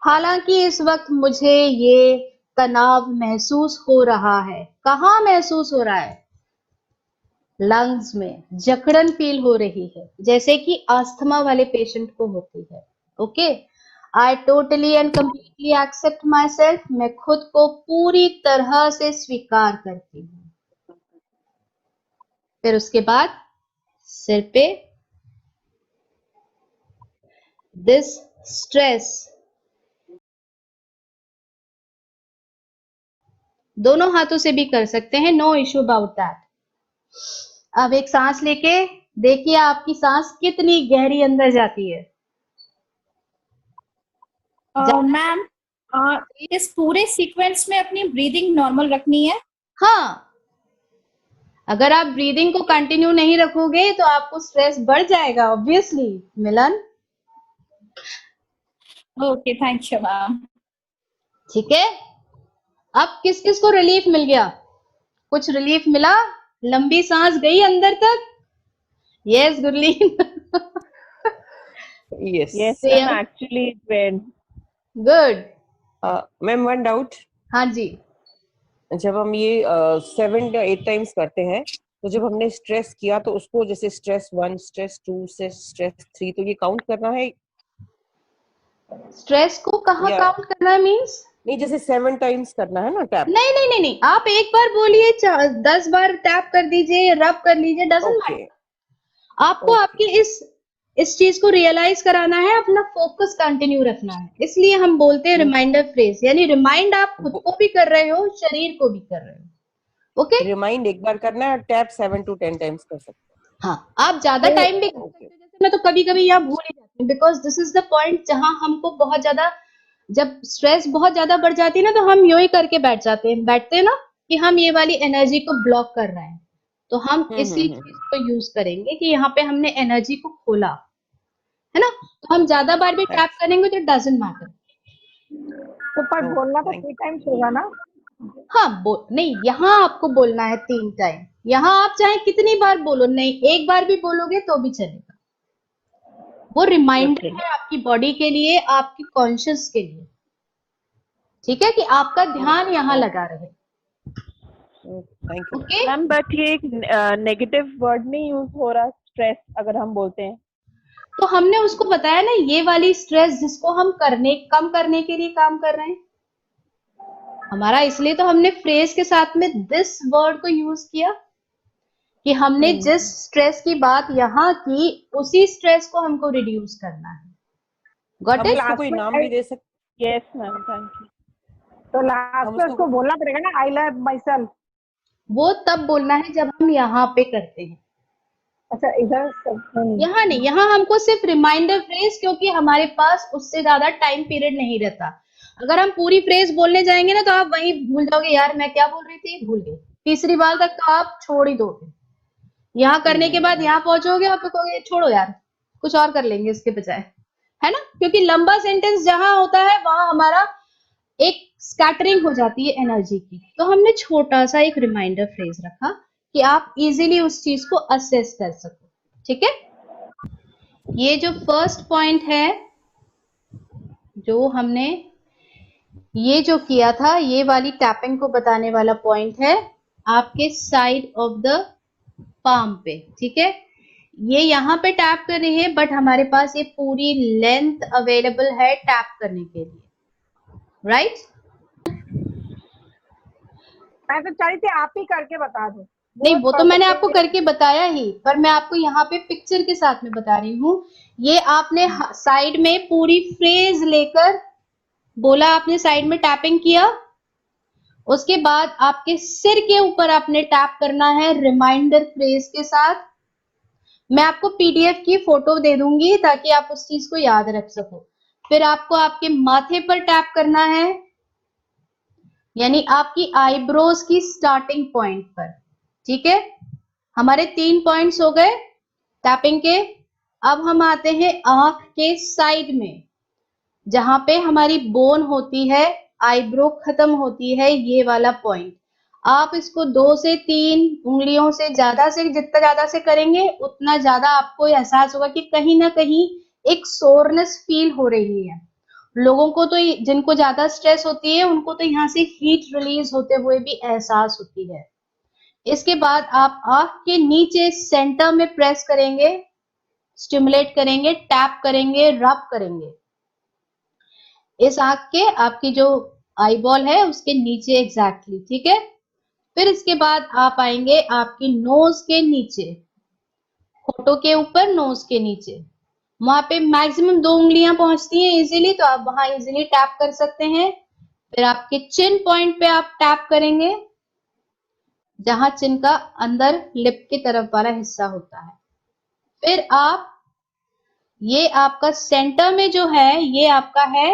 हालांकि इस वक्त मुझे ये तनाव महसूस हो रहा है। कहाँ महसूस हो रहा है? लंग्स में जकड़न फील हो रही है, जैसे कि अस्थमा वाले पेशेंट को होती है। Okay, I totally and completely accept myself. मैं खुद को पूरी तरह से स्वीकार करती हूँ। फिर उसके बाद सिर पे, दिस स्ट्रेस, दोनों हाथों से भी कर सकते हैं, नो इश्यू अबाउट दैट। अब एक सांस लेके देखिए आपकी सांस कितनी गहरी अंदर जाती है। मैम, इस पूरे सीक्वेंस में अपनी ब्रीदिंग नॉर्मल रखनी है? हाँ, अगर आप ब्रीदिंग को कंटिन्यू नहीं रखोगे तो आपको स्ट्रेस बढ़ जाएगा obviously. Milan, okay, thank you ma'am. ठीक है, अब किस किस को रिलीफ मिल गया? कुछ रिलीफ मिला? लंबी सांस गई अंदर तक? Yes Gurleen. yes ma'am, actually it went good. Ma'am, one doubt. हाँ जी, जब हम ये 7 या 8 टाइम्स करते हैं, तो जब हमने स्ट्रेस किया तो उसको जैसे स्ट्रेस 1, स्ट्रेस 2 से स्ट्रेस 3, तो ये काउंट करना है? स्ट्रेस को कहाँ काउंट करना है मींस? नहीं, जैसे 7 टाइम्स करना है ना टैप। नहीं नहीं नहीं नहीं, आप एक बार बोलिए, 10 बार टैप कर दीजिए, रब कर लीजिए, डजंट मैटर। आपको आपकी इस चीज को रियलाइज कराना है, अपना फोकस कंटिन्यू रखना है। इसलिए हम बोलते हैं रिमाइंडर फ्रेज, यानी रिमाइंड आप खुद को भी कर रहे हो, शरीर को भी कर रहे हो। ओके, रिमाइंड एक बार करना है, टैप 7 to 10 टाइम्स कर सकते हैं। हाँ, आप ज्यादा टाइम भी कर सकते हैं। जैसे मैं तो कभी कभी यहाँ भूल ही जाती हूँ, because this is the point जहां हमको बहुत ज्यादा, जब स्ट्रेस बहुत ज्यादा बढ़ जाती है ना, तो हम यूं ही करके बैठते हैं ना, कि हम ये वाली एनर्जी को ब्लॉक कर रहे हैं। तो हम इसी चीज को यूज करेंगे कि यहाँ पे हमने एनर्जी को खोला है ना। तो हम ज्यादा बार भी टैप करेंगे तो डजंट मैटर। तो पर बोलना तो 3 टाइम्स होगा ना? हाँ, नहीं, यहाँ आपको बोलना है 3 टाइम। यहाँ आप चाहे कितनी बार बोलो, नहीं एक बार भी बोलोगे तो भी चलेगा। वो रिमाइंडर है आपकी बॉडी के लिए, आपकी कॉन्शियस के लिए। ठीक है, कि आपका ध्यान यहाँ लगा रहे। Thank you. Okay ma'am but ये एक नेगेटिव वर्ड नहीं यूज हो रहा, स्ट्रेस अगर हम बोलते हैं। तो हमने उसको बताया ना, ये वाली स्ट्रेस जिसको हम कम करने के लिए काम कर रहे हैं हमारा, इसलिए तो हमने फ्रेज के साथ में दिस वर्ड को यूज किया कि हमने जिस स्ट्रेस की बात यहाँ की उसी स्ट्रेस को हमको रिड्यूस करना है। गॉट हम इट? उसको कोई नाम भी दे सकते। Yes ma'am, thank you. तो लास्ट हम में उसको उसको बोलना पड़ेगा ना, आई लव माई सेल्फ। वो तब बोलना है जब हम यहाँ पे करते हैं, अच्छा इधर यहाँ नहीं। यहाँ हमको सिर्फ रिमाइंडर फ्रेज, क्योंकि हमारे पास उससे ज्यादा टाइम पीरियड नहीं रहता। अगर हम पूरी फ्रेज बोलने जाएंगे ना तो आप वहीं भूल जाओगे, यार मैं क्या बोल रही थी, भूल गई। तीसरी बार तक तो आप छोड़ ही दोगे। यहाँ करने के बाद यहाँ पहुंचोगे, आप कहोगे छोड़ो यार, कुछ और कर लेंगे इसके बजाय, है ना? क्योंकि लंबा सेंटेंस जहां होता है वहां हमारा एक स्कैटरिंग हो जाती है एनर्जी की। तो हमने छोटा सा एक रिमाइंडर फ्रेज रखा कि आप इजीली उस चीज को असेस कर सको। ठीक है, ये जो फर्स्ट पॉइंट है जो हमने ये जो किया था, ये वाली टैपिंग को बताने वाला पॉइंट है आपके साइड ऑफ द पाम पे। ठीक है, ये यहाँ पे टैप कर रही है, बट हमारे पास ये पूरी लेंथ अवेलेबल है टैप करने के लिए, राइट? मैं तो चाह रही थी आप ही करके बता दो। नहीं, वो तो मैंने आपको करके बताया ही, पर मैं आपको यहाँ पे पिक्चर के साथ में बता रही हूँ। ये आपने साइड में पूरी फ्रेज लेकर बोला, आपने साइड में टैपिंग किया, उसके बाद आपके सिर के ऊपर आपने टैप करना है रिमाइंडर फ्रेज के साथ। मैं आपको पीडीएफ की फोटो दे दूंगी ताकि आप उस चीज को याद रख सको। फिर आपको आपके माथे पर टैप करना है, यानी आपकी आईब्रोज की स्टार्टिंग पॉइंट पर। ठीक है, हमारे 3 पॉइंट्स हो गए टैपिंग के। अब हम आते हैं आंख के साइड में, जहां पे हमारी बोन होती है, आईब्रो खत्म होती है, ये वाला पॉइंट। आप इसको 2 से 3 उंगलियों से ज्यादा से करेंगे उतना ज्यादा आपको एहसास होगा कि कहीं ना कहीं एक सोरनेस फील हो रही है। लोगों को तो, जिनको ज्यादा स्ट्रेस होती है उनको तो यहाँ से हीट रिलीज होते हुए भी एहसास होती है। इसके बाद आप आंख के नीचे सेंटर में प्रेस करेंगे, स्टिमुलेट करेंगे, टैप करेंगे, रब करेंगे इस आंख के, आपकी जो आई बॉल है उसके नीचे एग्जैक्टली। ठीक है, फिर इसके बाद आप आएंगे आपकी नोज के नीचे, होठों के ऊपर, नोज के नीचे, वहां पे मैक्सिमम 2 उंगलियां पहुंचती हैं इजीली, तो आप वहां इजीली टैप कर सकते हैं। फिर आपके चिन पॉइंट पे आप टैप करेंगे, जहां चिन का अंदर लिप की तरफ वाला हिस्सा होता है। फिर आप, ये आपका सेंटर में जो है, ये आपका है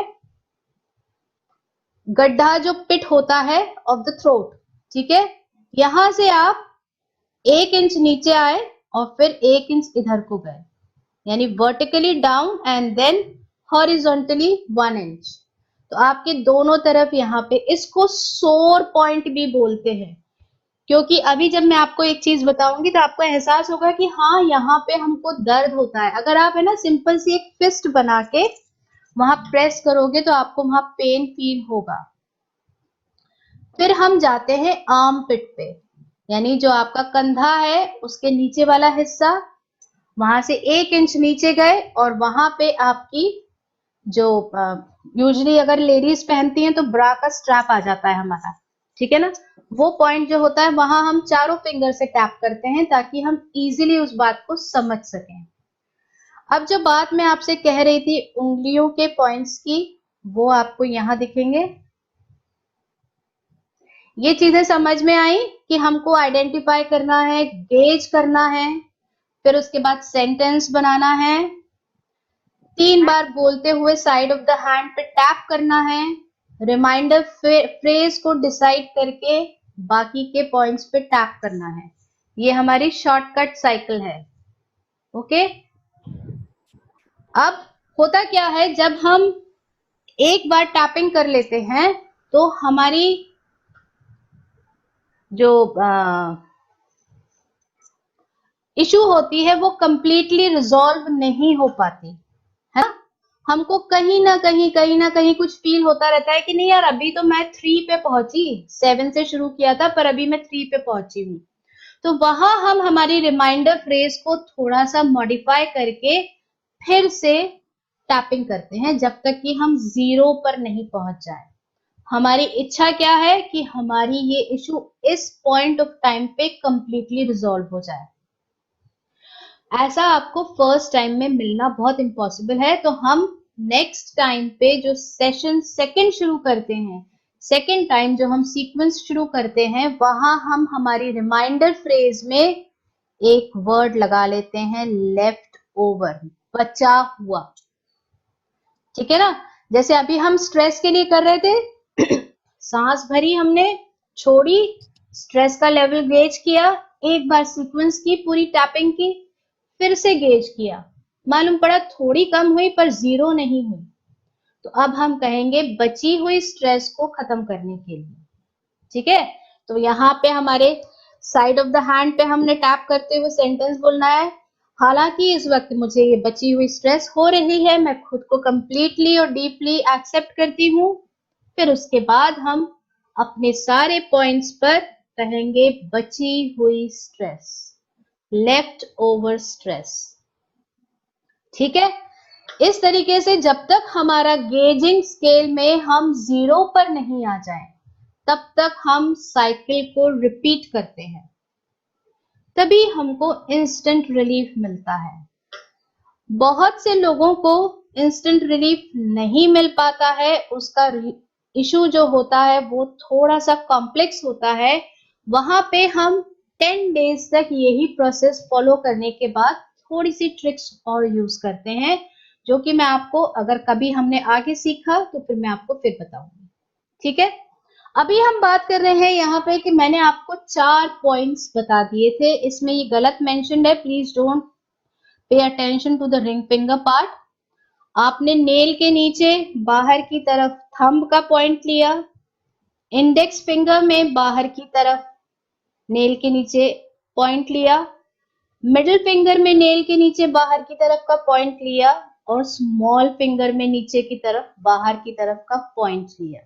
गड्ढा जो पिट होता है ऑफ द थ्रोट। ठीक है, यहां से आप 1 इंच नीचे आए और फिर 1 इंच इधर को गए, यानी vertically down and then horizontally 1 inch. तो आपके दोनों तरफ यहाँ पे, इसको सोर पॉइंट भी बोलते हैं, क्योंकि अभी जब मैं आपको एक चीज बताऊंगी तो आपको एहसास होगा कि हाँ यहाँ पे हमको दर्द होता है। अगर आप है ना सिंपल सी एक फिस्ट बना के वहां प्रेस करोगे तो आपको वहां पेन फील होगा। फिर हम जाते हैं आर्म पिट पे, यानी जो आपका कंधा है उसके नीचे वाला हिस्सा, वहां से 1 इंच नीचे गए और वहां पे आपकी जो यूजुअली अगर लेडीज पहनती हैं तो ब्रा का स्ट्रैप आ जाता है हमारा। ठीक है ना, वो पॉइंट जो होता है वहां हम चारों फिंगर से टैप करते हैं ताकि हम इजीली उस बात को समझ सकें। अब जो बात मैं आपसे कह रही थी उंगलियों के पॉइंट्स की, वो आपको यहां दिखेंगे। ये चीजें समझ में आई कि हमको आइडेंटिफाई करना है, गेज करना है, फिर उसके बाद सेंटेंस बनाना है, 3 बार बोलते हुए साइड ऑफ द हैंड पे टैप करना है, रिमाइंडर फ्रेज को डिसाइड करके बाकी के पॉइंट्स पे टैप करना है। ये हमारी शॉर्टकट साइकिल है। ओके, अब होता क्या है, जब हम एक बार टैपिंग कर लेते हैं तो हमारी जो इशू होती है वो कंप्लीटली रिजॉल्व नहीं हो पाती है ना। हमको कहीं ना कहीं कुछ फील होता रहता है कि नहीं यार, अभी तो मैं 3 पे पहुंची, 7 से शुरू किया था पर अभी मैं 3 पे पहुंची हूँ। तो वहां हम हमारी रिमाइंडर फ्रेज को थोड़ा सा मॉडिफाई करके फिर से टैपिंग करते हैं जब तक कि हम 0 पर नहीं पहुंच जाए। हमारी इच्छा क्या है कि हमारी ये इशू इस पॉइंट ऑफ टाइम पे कंप्लीटली रिजॉल्व हो जाए। ऐसा आपको फर्स्ट टाइम में मिलना बहुत इम्पॉसिबल है। तो हम नेक्स्ट टाइम पे जो सेशन सेकंड शुरू करते हैं, सेकंड टाइम जो हम सीक्वेंस शुरू करते हैं, वहां हम हमारी रिमाइंडर फ्रेज में एक वर्ड लगा लेते हैं, लेफ्ट ओवर, बचा हुआ। ठीक है ना? जैसे अभी हम स्ट्रेस के लिए कर रहे थे, सांस भरी हमने, छोड़ी, स्ट्रेस का लेवल गेज किया, एक बार सीक्वेंस की पूरी टैपिंग की, फिर से गेज किया, मालूम पड़ा थोड़ी कम हुई पर 0 नहीं हुई। तो अब हम कहेंगे बची हुई स्ट्रेस को खत्म करने के लिए। ठीक है? तो यहाँ पे हमारे साइड ऑफ द हैंड पे हमने टैप करते हुए सेंटेंस बोलना है, हालांकि इस वक्त मुझे ये बची हुई स्ट्रेस हो रही है, मैं खुद को कंप्लीटली और डीपली एक्सेप्ट करती हूँ। फिर उसके बाद हम अपने सारे पॉइंट्स पर कहेंगे बची हुई स्ट्रेस, लेफ्ट ओवर स्ट्रेस। ठीक है? इस तरीके से जब तक हमारा गेजिंग स्केल में हम 0 पर नहीं आ जाए, तब तक हम साइकिल को रिपीट करते हैं, तभी हमको इंस्टेंट रिलीफ मिलता है। बहुत से लोगों को इंस्टेंट रिलीफ नहीं मिल पाता है, उसका इशू जो होता है वो थोड़ा सा कॉम्प्लेक्स होता है। वहां पे हम 10 डेज तक यही प्रोसेस फॉलो करने के बाद थोड़ी सी ट्रिक्स और यूज करते हैं, जो कि मैं आपको अगर कभी हमने आगे सीखा तो फिर मैं आपको फिर बताऊंगी। ठीक है? अभी हम बात कर रहे हैं यहाँ पे कि मैंने आपको 4 पॉइंट्स बता दिए थे, इसमें ये गलत मेंशन्ड है, please don't pay attention to the ring finger part. आपने नेल के नीचे बाहर की तरफ थंब का पॉइंट लिया, इंडेक्स फिंगर में बाहर की तरफ नेल के नीचे पॉइंट लिया, मिडिल फिंगर में नेल के नीचे बाहर की तरफ का पॉइंट लिया, और स्मॉल फिंगर में नीचे की तरफ बाहर की तरफ का पॉइंट लिया।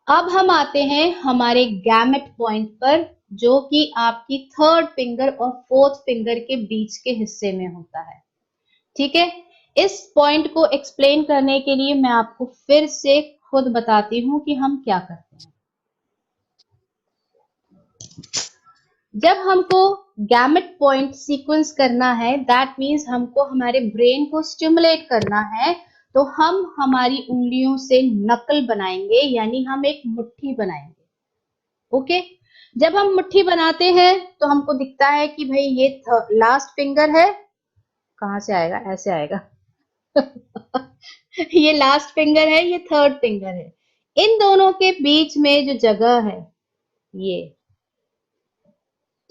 अब हम आते हैं हमारे गैमेट पॉइंट पर, जो कि आपकी थर्ड फिंगर और फोर्थ फिंगर के बीच के हिस्से में होता है। ठीक है? इस पॉइंट को एक्सप्लेन करने के लिए मैं आपको फिर से खुद बताती हूं कि हम क्या करते हैं। जब हमको गैमेट पॉइंट सीक्वेंस करना है, दैट मीन्स हमको हमारे ब्रेन को स्टिमुलेट करना है, तो हम हमारी उंगलियों से नकल बनाएंगे, यानी हम एक मुट्ठी बनाएंगे। ओके? जब हम मुट्ठी बनाते हैं तो हमको दिखता है कि भाई ये लास्ट फिंगर है, कहां से आएगा, ऐसे आएगा ये लास्ट फिंगर है, ये थर्ड फिंगर है। इन दोनों के बीच में जो जगह है ये,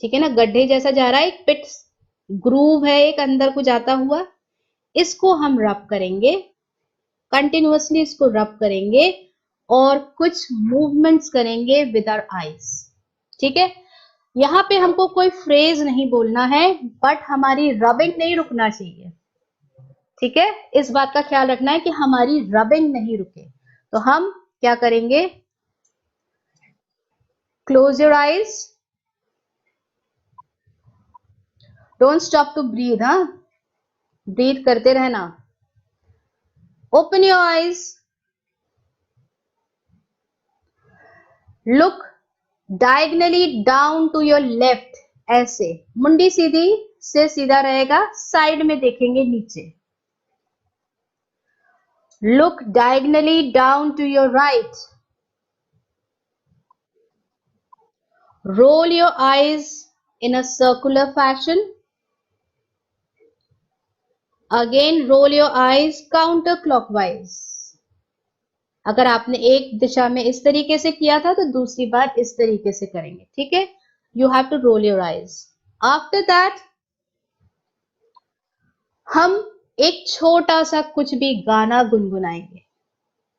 ठीक है ना, गड्ढे जैसा जा रहा है, एक पिट ग्रूव है एक अंदर को जाता हुआ, इसको हम रब करेंगे, कंटिन्यूअसली इसको रब करेंगे और कुछ मूवमेंट्स करेंगे विद आवर आईज। ठीक है? यहाँ पे हमको कोई फ्रेज नहीं बोलना है, बट हमारी रबिंग नहीं रुकना चाहिए। ठीक है? इस बात का ख्याल रखना है कि हमारी रबिंग नहीं रुके। तो हम क्या करेंगे, close your eyes, don't stop to breathe, हाँ, ब्रीथ करते रहना। Open your eyes, look diagonally down to your left, ऐसे मुंडी सीधी से सीधा रहेगा, साइड में देखेंगे नीचे। Look diagonally down to your right. Roll your eyes in a circular fashion. Again roll your eyes counterclockwise. अगर आपने एक दिशा में इस तरीके से किया था तो दूसरी बार इस तरीके से करेंगे। ठीक है? You have to roll your eyes. After that, हम एक छोटा सा कुछ भी गाना गुनगुनाएंगे।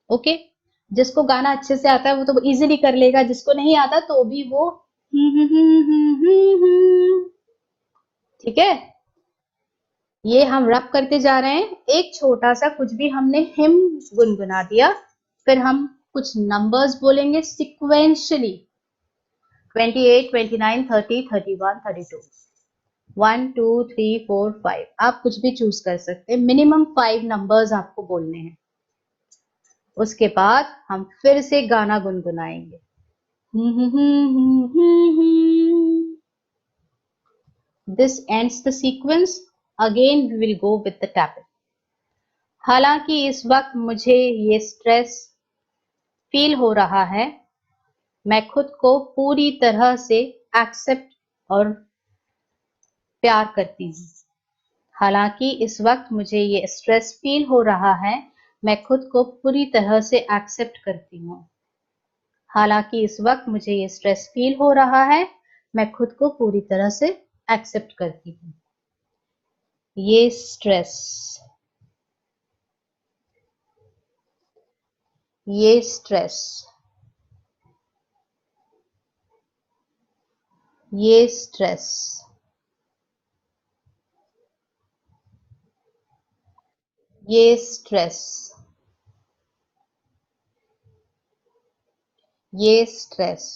ओके? जिसको गाना अच्छे से आता है वो तो इजीली कर लेगा, जिसको नहीं आता तो भी वो ठीक है? ये हम रब करते जा रहे हैं। एक छोटा सा कुछ भी हमने हिम गुनगुना दिया, फिर हम कुछ नंबर्स बोलेंगे सिक्वेंशियली, 28, 29, 30, 31, 32, 1, 2, 3, 4, 5। आप कुछ भी चूज कर सकते हैं, मिनिमम 5 नंबर्स आपको बोलने हैं। उसके बाद हम फिर से गाना गुनगुनाएंगे। This ends the sequence. Again we will go with the tapping. हालांकि इस वक्त मुझे ये स्ट्रेस फील हो रहा है, मैं खुद को पूरी तरह से एक्सेप्ट और प्यार करती हूँ। हालांकि इस वक्त मुझे ये स्ट्रेस फील हो रहा है, मैं खुद को पूरी तरह से एक्सेप्ट करती हूँ। हालांकि इस वक्त मुझे ये स्ट्रेस फील हो रहा है, मैं खुद को पूरी तरह से एक्सेप्ट करती हूँ। ये स्ट्रेस, ये स्ट्रेस, ये स्ट्रेस, ये स्ट्रेस, ये स्ट्रेस,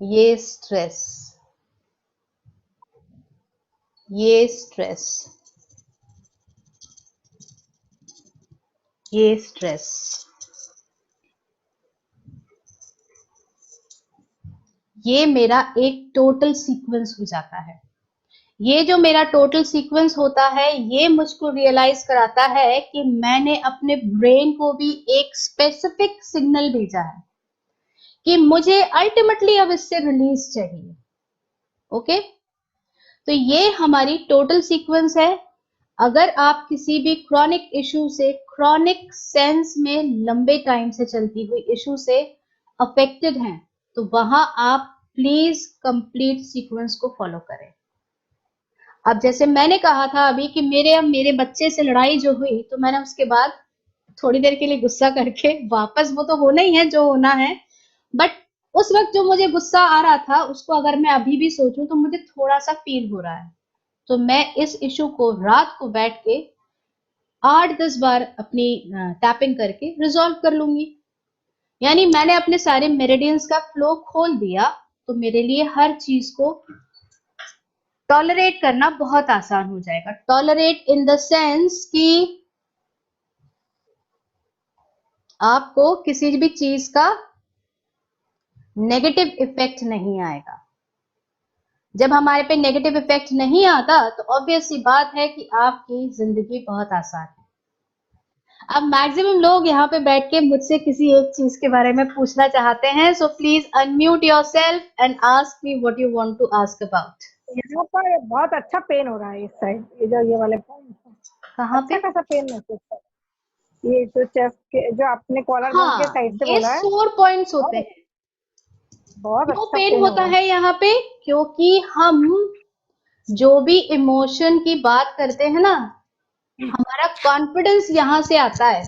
ये स्ट्रेस, ये स्ट्रेस, ये स्ट्रेस। ये मेरा एक टोटल सीक्वेंस हो जाता है। ये जो मेरा टोटल सीक्वेंस होता है, ये मुझको रियलाइज कराता है कि मैंने अपने ब्रेन को भी एक स्पेसिफिक सिग्नल भेजा है कि मुझे अल्टीमेटली अब इससे रिलीज चाहिए। ओके, तो ये हमारी टोटल सीक्वेंस है। अगर आप किसी भी क्रॉनिक इशू से, क्रॉनिक सेंस में लंबे टाइम से चलती हुई इशू से अफेक्टेड हैं, तो वहां आप प्लीज कंप्लीट सीक्वेंस को फॉलो करें। अब जैसे मैंने कहा था अभी कि मेरे बच्चे से लड़ाई जो हुई, तो मैंने उसके बाद थोड़ी देर के लिए गुस्सा करके वापस, वो तो होना ही है जो होना है, बट उस वक्त जो मुझे गुस्सा आ रहा था उसको अगर मैं अभी भी सोचूं तो मुझे थोड़ा सा फील हो रहा है। तो मैं इस इशू को रात को बैठ के 8-10 बार अपनी टैपिंग करके रिजॉल्व कर लूंगी। यानी मैंने अपने सारे मेरिडियंस का फ्लो खोल दिया, तो मेरे लिए हर चीज को टॉलरेट करना बहुत आसान हो जाएगा। टॉलरेट इन द सेंस कि आपको किसी भी चीज का नेगेटिव इफेक्ट नहीं आएगा। जब हमारे पे नेगेटिव इफेक्ट नहीं आता तो ऑब्वियस सी बात है कि आपकी जिंदगी बहुत आसान है। अब मैक्सिमम लोग यहाँ पे बैठ के मुझसे किसी एक चीज के बारे में पूछना चाहते हैं, so please unmute yourself and ask me what you want to ask about. यहाँ पर बहुत अच्छा पेन हो रहा है इस साइड, ये वाले पॉइंट कहाँ पे? कैसा पेन महसूस कर, ये जो चेस्ट के, जो आपने कॉलर बोन के साइड से ये बोला है, सोर पॉइंट्स होते हैं। बहुत क्यों अच्छा पेन होता है यहाँ पे? क्योंकि हम जो भी इमोशन की बात करते हैं ना, हमारा कॉन्फिडेंस यहाँ से आता है।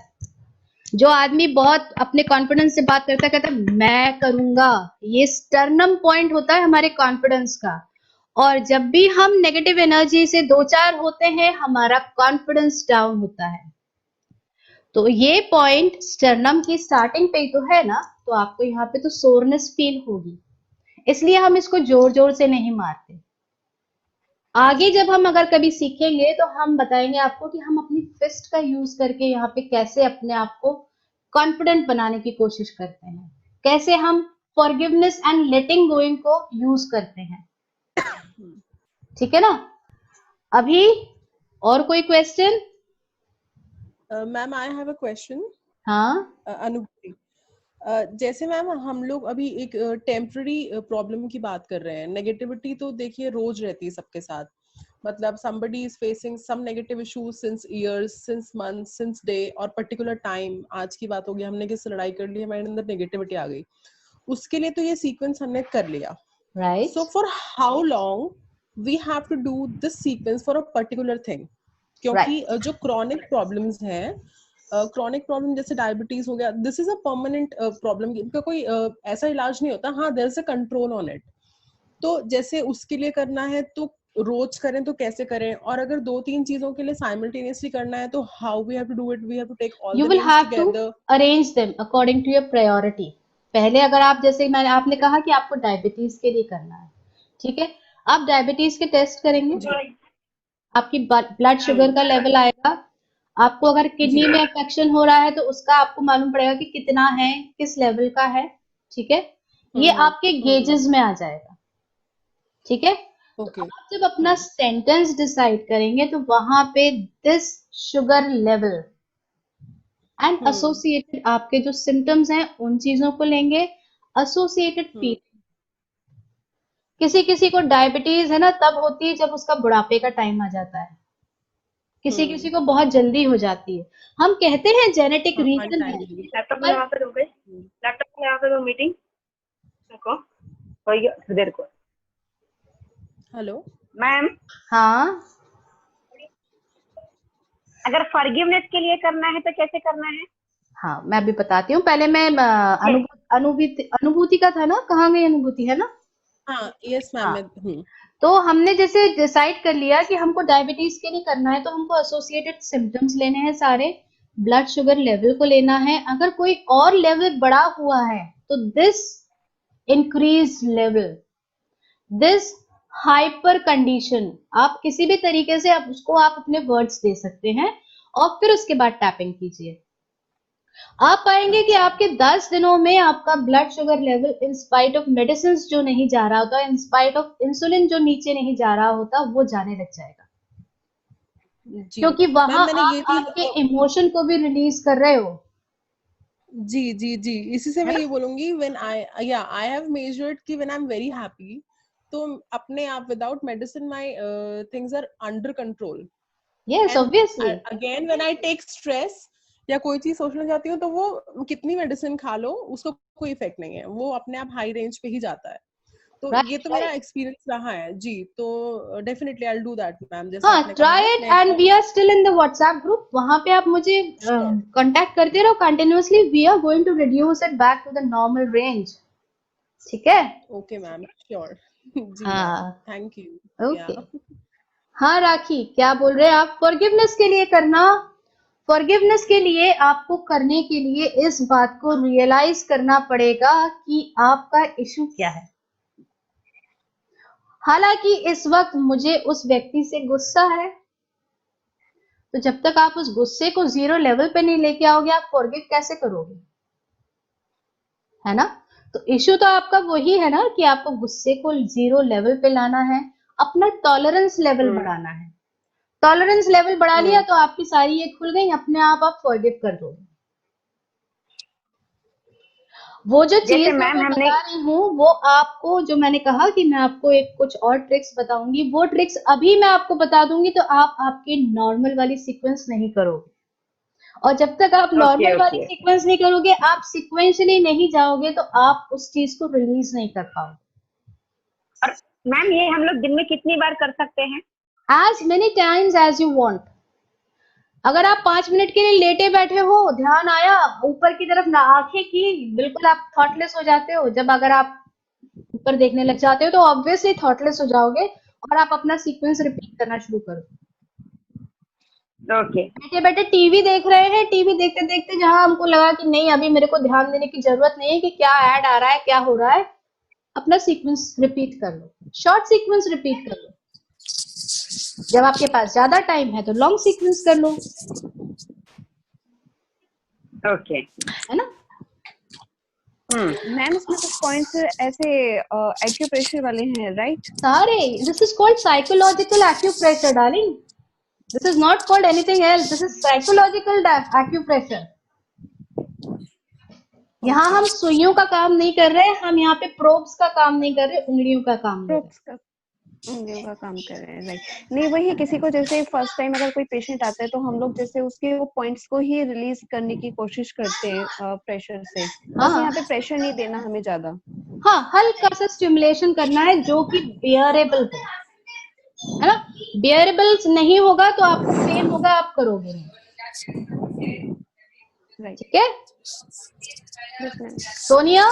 जो आदमी बहुत अपने कॉन्फिडेंस से बात करता है, कहता है मैं करूंगा, ये स्टर्नम पॉइंट होता है हमारे कॉन्फिडेंस का। और जब भी हम नेगेटिव एनर्जी से दो चार होते हैं, हमारा कॉन्फिडेंस डाउन होता है। तो ये पॉइंट स्टर्नम की स्टार्टिंग पे ही तो है ना, तो आपको यहाँ पे तो सोरनेस फील होगी, इसलिए हम इसको जोर जोर से नहीं मारते। आगे जब हम अगर कभी सीखेंगे तो हम बताएंगे आपको कि हम अपनी फिस्ट का यूज करके यहाँ पे कैसे अपने आप को कॉन्फिडेंट बनाने की कोशिश करते हैं, कैसे हम फॉरगिवनेस एंड लेटिंग गोइंग को यूज करते हैं। ठीक है ना? अभी और कोई question? Ma'am I have a question. हाँ, अनुभूति, जैसे मैम हम लोग अभी एक टेम्पररी प्रॉब्लम की बात कर रहे हैं। नेगेटिविटी तो देखिए रोज रहती है सबके साथ, मतलब somebody is facing some negative issues since years, since months, since day और particular time। आज की बात होगी, हमने किससे लड़ाई कर ली, हमारे अंदर नेगेटिविटी आ गई, उसके लिए तो ये सीक्वेंस हमने कर लिया, right. so for how long we have to do this sequence for a particular thing? क्योंकि जो chronic problems हैं, क्रॉनिक प्रॉब्लम जैसे डायबिटीज हो गया, this is a permanent problem, इनका कोई ऐसा इलाज नहीं होता। हाँ, there is a control on it. तो जैसे उसके लिए करना है तो रोज करें तो कैसे करें, और अगर 2-3 चीजों के लिए साइमल्टेनियसली करना है तो how we have to do it, we have to take all you the will names have to together. Arrange them according to your priority. पहले अगर आप, जैसे मैंने आपने कहा कि आपको डायबिटीज के लिए करना है, ठीक है, आप डायबिटीज के टेस्ट करेंगे, आपकी ब्लड शुगर का लेवल आएगा, आपको अगर किडनी में इन्फेक्शन हो रहा है तो उसका आपको मालूम पड़ेगा कि कितना है, किस लेवल का है, ठीक है, ये आपके गेजेस में आ जाएगा, ठीक है। ओके। तो आप जब अपना सेंटेंस डिसाइड करेंगे तो वहां पे this sugar level and associated आपके जो सिम्टम्स हैं उन चीजों को लेंगे, एसोसिएटेड फील। किसी किसी को डायबिटीज है ना तब होती है जब उसका बुढ़ापे का टाइम आ जाता है, किसी किसी को बहुत जल्दी हो जाती है। हम कहते हैं जेनेटिक रीजन है, लैपटॉप में लगा कर दो गई, लैपटॉप में लगा कर दो मीटिंग देखो देर को। हेलो मैम, हाँ, अगर फॉरगिवनेस के लिए करना है तो कैसे करना है? हाँ मैं अभी बताती हूँ। पहले मैं अनुभूति का था ना, कहाँ गई अनुभूति, है ना? हाँ यस मैम, हाँ, मैं तो हमने जैसे डिसाइड कर लिया कि हमको डायबिटीज के लिए करना है तो हमको एसोसिएटेड सिम्टम्स लेने हैं सारे, ब्लड शुगर लेवल को लेना है। अगर कोई और लेवल बढ़ा हुआ है तो this increase level, this hyper condition, आप किसी भी तरीके से आप उसको आप अपने वर्ड्स दे सकते हैं और फिर उसके बाद टैपिंग कीजिए। आप पाएंगे कि आपके 10 दिनों में आपका blood sugar level in spite of medicine जो नहीं जा रहा होता, इन स्पाइट ऑफ इंसुलिन जो नीचे नहीं जा रहा होता, वो जाने लग जाएगा, क्योंकि वहां मैंने ये आप चीज आपके इमोशन को भी रिलीज कर रहे हो। जी इसी से है मैं ना? ये बोलूंगी, व्हेन आई हैव मेजर्ड कि when I am very happy तो अपने आप without medicine my things are under control, yes, and obviously. Again when I take stress या कोई चीज सोचने जाती हूँ तो वो कितनी मेडिसिन खा लो उसको कोई इफेक्ट नहीं है, वो अपने आप हाई रेंज पे ही जाता है। तो ये तो मेरा एक्सपीरियंस रहा है जी, तो definitely I will do that ma'am, जैसे हाँ, आपने कहा ट्राई है। It and we are still in the WhatsApp group, वहां पे आप मुझे कांटेक्ट करते रहो continuously, we are going to reduce it back to the normal range, ठीक है? ओके मैम, श्योर जी मैम, हाँ, थैंक यू। ओके। हाँ राखी, क्या बोल रहे हैं आप? फॉरगिवनेस के लिए करना, फॉरगिवनेस के लिए आपको करने के लिए इस बात को रियलाइज करना पड़ेगा कि आपका इशू क्या है। हालांकि इस वक्त मुझे उस व्यक्ति से गुस्सा है, तो जब तक आप उस गुस्से को 0 लेवल पे नहीं लेके आओगे आप फॉरगिव कैसे करोगे, है ना? तो इशू तो आपका वही है ना कि आपको गुस्से को 0 लेवल पे लाना है, अपना टॉलरेंस लेवल बढ़ाना है। टॉलरेंस लेवल बढ़ा लिया तो आपकी सारी ये खुल गई, अपने आप फॉरगिव कर दोगे। वो जो चीज मैं बता रही हूँ वो आपको, जो मैंने कहा कि मैं आपको एक कुछ और ट्रिक्स बताऊंगी, वो ट्रिक्स अभी मैं आपको बता दूंगी तो आप आपकी नॉर्मल वाली सीक्वेंस नहीं करोगे, और जब तक आप नॉर्मल वाली सीक्वेंस नहीं करोगे, आप सीक्वेंशियली नहीं जाओगे तो आप उस चीज को रिलीज नहीं कर पाओगे। और मैम ये हम लोग दिन में कितनी बार कर सकते हैं? As many times as you want. अगर आप 5 मिनट के लिए लेटे बैठे हो, ध्यान आया ऊपर की तरफ ना, आंखें की, बिल्कुल आप थॉटलेस हो जाते हो। जब अगर आप ऊपर देखने लग जाते हो तो ऑब्वियसली थॉटलेस हो जाओगे और आप अपना सीक्वेंस रिपीट करना शुरू करो। ओके। बैठे बैठे टीवी देख रहे हैं, टीवी देखते देखते जहां हमको लगा कि नहीं अभी मेरे को ध्यान देने की जरूरत नहीं है कि क्या ऐड आ रहा है, क्या हो रहा है, अपना सीक्वेंस रिपीट कर लो, शॉर्ट सीक्वेंस रिपीट कर लो। जब आपके पास ज्यादा टाइम है तो लॉन्ग सीक्वेंस कर लो, ओके, है ना? मैम इसमें कुछ पॉइंट्स ऐसे एक्यूप्रेशर वाले हैं, राइट? सारे, this is called psychological acupressure darling, this is not called anything else, this is psychological acupressure. यहाँ हम सुइयों का काम नहीं कर रहे, हम यहाँ पे प्रोब्स का काम नहीं कर रहे, उंगलियों का काम कर रहे हैं। उंगलियों का काम कर रहे हैं, राइट? नहीं वही, किसी को जैसे फर्स्ट टाइम अगर कोई पेशेंट आता है तो हम लोग जैसे उसके वो पॉइंट्स को ही रिलीज करने की कोशिश करते हैं प्रेशर से, बस यहाँ पे प्रेशर नहीं देना हमें ज्यादा। हाँ, हल्का सा स्टिमुलेशन करना है जो कि बियरेबल हो, है ना? बियरेबल नहीं होगा तो आपको पेन होगा, आप करोगे नहीं, ठीक है? Sonia,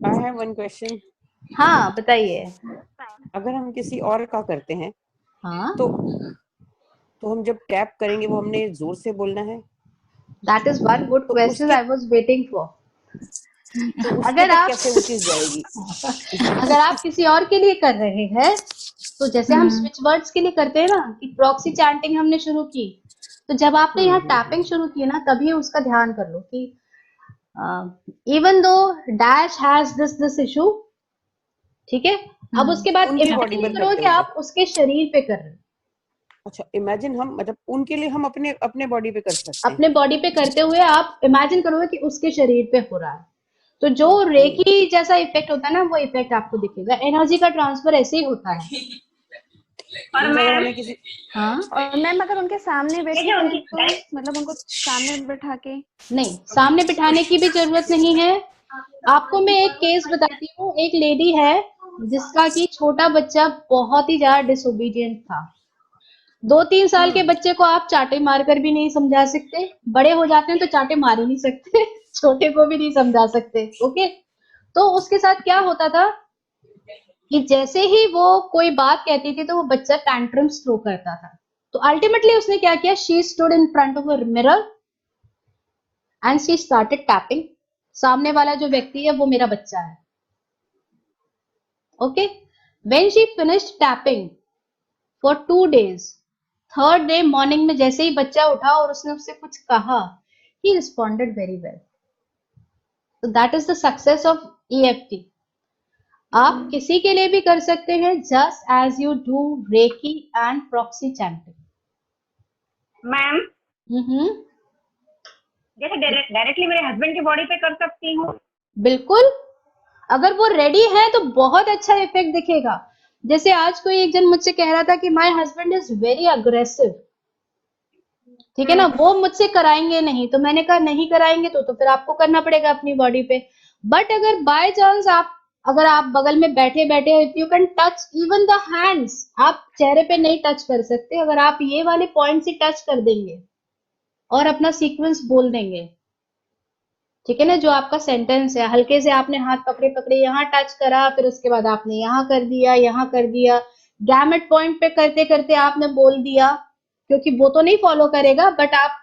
I have one question. हाँ बताइए। अगर हम किसी और का करते हैं हाँ, तो हम जब टैप करेंगे वो हमने जोर से बोलना है, दैट इज वन गुड तो क्वेश्चन उसके आई वाज वेटिंग फॉर। तो उसके अगर तक आप कैसे वो चीज जाएगी? अगर आप किसी और के लिए कर रहे हैं तो जैसे हम स्विच वर्ड्स के लिए करते हैं ना कि प्रॉक्सी चैंटिंग हमने शुरू की, तो जब आपने यहाँ टैपिंग शुरू की ना तभी उसका ध्यान कर लो कि even though dash has this issue, ठीक है। अब उसके बाद उनकी बॉडी इमेजिन पर करो करते कि हुए। आप उसके शरीर पे कर रहे हो, अच्छा, इमेजिन हम मतलब उनके लिए हम अपने अपने बॉडी पे कर सकते हैं। अपने बॉडी पे करते हुए आप इमेजिन करोगे कि उसके शरीर पे हो रहा है, तो जो ओके। रेकी जैसा इफेक्ट होता है ना वो इफेक्ट आपको दिखेगा। एनर्जी का ट्रांसफर ऐसे ही होता है। और मीन्स अगर मैम हमें किसी हाँ, और मैम अगर उनके सामने बैठ के देखिए करें उनकी तो, मतलब उनको सामने बैठा के? नहीं सामने बिठाने की भी जरूरत नहीं है। आपको मैं एक केस बताती हूँ। एक लेडी है जिसका कि छोटा बच्चा बहुत ही ज्यादा डिसोबीडियंट था। 2-3 साल के बच्चे को आप चाटे मारकर भी नहीं समझा सकते, बड़े हो जाते हैं तो चाटे मार ही नहीं सकते छोटे को भी नहीं समझा सकते। ओके, तो उसके साथ क्या होता था कि जैसे ही वो कोई बात कहती थी तो वो बच्चा टैंट्रम्स थ्रो करता था। तो अल्टीमेटली उसने क्या किया, she stood in front of a mirror and she started tapping. सामने वाला जो व्यक्ति है वो मेरा बच्चा है। Okay, when she finished tapping for 2 days, third day morning में जैसे ही बच्चा उठा और उसने उससे कुछ कहा, ही रिस्पॉन्डेड वेरी वेल। तो that is the success of EFT। आप किसी के लिए भी कर सकते हैं just as you do reiki and proxy chanting. Ma'am hmm, जैसे डायरेक्टली मेरे हस्बैंड की बॉडी पे कर सकती हूँ। बिल्कुल। अगर वो रेडी है तो बहुत अच्छा इफेक्ट दिखेगा। जैसे आज कोई एक जन मुझसे कह रहा था कि my husband is very aggressive, ठीक है ना, वो मुझसे कराएंगे नहीं। तो मैंने कहा नहीं कराएंगे तो फिर आपको करना पड़ेगा अपनी बॉडी पे। बट अगर बाय चांस अगर आप बगल में बैठे बैठे if you can touch even the hands, आप चेहरे पे नहीं टच कर सकते, अगर आप ये वाले पॉइंट से टच कर देंगे और अपना सीक्वेंस बोल देंगे, ठीक है ना, जो आपका सेंटेंस है, हल्के से आपने हाथ पकड़े पकड़े यहाँ टच करा, फिर उसके बाद आपने यहाँ कर दिया, यहाँ कर दिया, गैमेट पॉइंट पे करते करते आपने बोल दिया, क्योंकि वो तो नहीं फॉलो करेगा, बट आप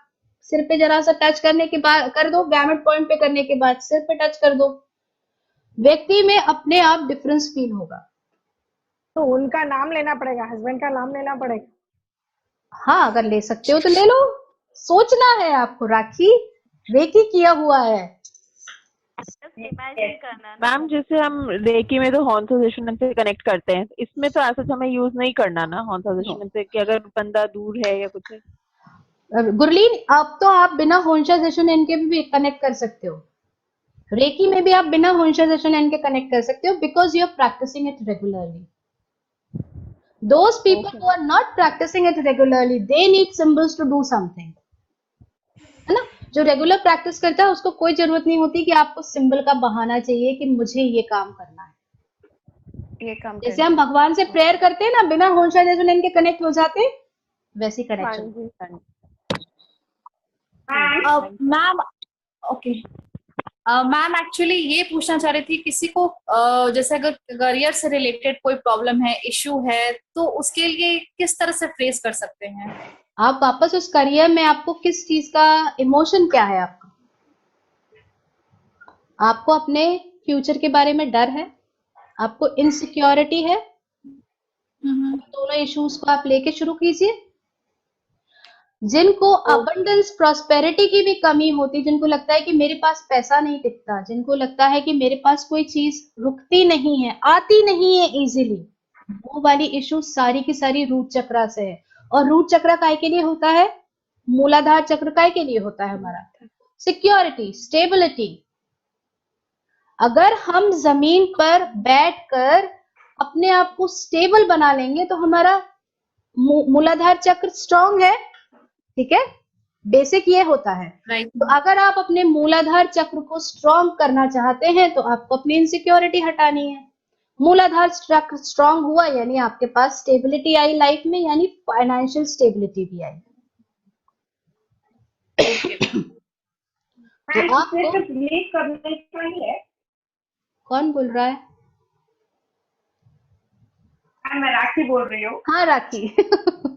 सिर पे जरा सा टच करने के बाद कर दो, गैमेट पॉइंट पे करने के बाद सिर पे टच कर दो, व्यक्ति में अपने आप डिफरेंस फील होगा। तो उनका नाम लेना पड़ेगा, हस्बैंड का नाम लेना पड़ेगा। हाँ, अगर ले सकते हो तो ले लो। सोचना है आपको, राखी रेकी किया हुआ है। मैम जैसे हम रेकी में तो हॉर्न से कनेक्ट करते हैं, इसमें तो ऐसा हमें यूज नहीं करना ना हॉर्न से, कि अगर बंदा दूर है या कुछ है। गुरलीन, अब तो आप बिना होंशाजेशन इनके भी कनेक्ट कर सकते हो। रेकी में भी आप बिना होंशाजेशन इनके कनेक्ट कर सकते हो because you are practising it regularly. Those people who are not practicing it regularly, they need symbols to do something, है ना। जो रेगुलर प्रैक्टिस करता है उसको कोई जरूरत नहीं होती कि आपको सिंबल का बहाना चाहिए कि मुझे ये काम करना है। ये काम जैसे हम भगवान से प्रेयर करते हैं ना, बिना होंशाजेशन इनके कनेक्ट हो जाते हैं, वैसी हाँ कनेक्शन। जी, हाँ जी। मैम ओके, मैम एक्चुअली ये पूछना चाह रही थी, किसी को जैसे अगर करियर से रिलेटेड कोई प्रॉब्लम है, इश्यू है, तो उसके लिए किस तरह से फेस कर सकते हैं? आप वापस उस करियर में आपको किस चीज का इमोशन क्या है आपका? आपको अपने फ्यूचर के बारे में डर है, आपको इनसिक्योरिटी है, दोनों इश्यूज को आप लेके शुरू कीजिए। जिनको अबंडेंस प्रॉस्पेरिटी की भी कमी होती, जिनको लगता है कि मेरे पास पैसा नहीं टिकता, जिनको लगता है कि मेरे पास कोई चीज रुकती नहीं है, आती नहीं है इजीली, वो वाली इश्यू सारी की सारी रूट चक्रा से है। और रूट चक्र काय के लिए होता है? मूलाधार चक्र काय के लिए होता है? हमारा सिक्योरिटी, स्टेबिलिटी। अगर हम जमीन पर बैठकर अपने आप को स्टेबल बना लेंगे तो हमारा मूलाधार चक्र स्ट्रांग है, ठीक है, बेसिक ये होता है। तो अगर आप अपने मूलाधार चक्र को स्ट्रांग करना चाहते हैं तो आपको अपनी इनसिक्योरिटी हटानी है। मूलाधार चक्र स्ट्रांग हुआ यानी आपके पास स्टेबिलिटी आई लाइफ में, यानी फाइनेंशियल स्टेबिलिटी भी आई। तो आपको बिलीव करना चाहिए। कौन बोल रहा है? मैं राखी बोल रही हूँ। हाँ राखी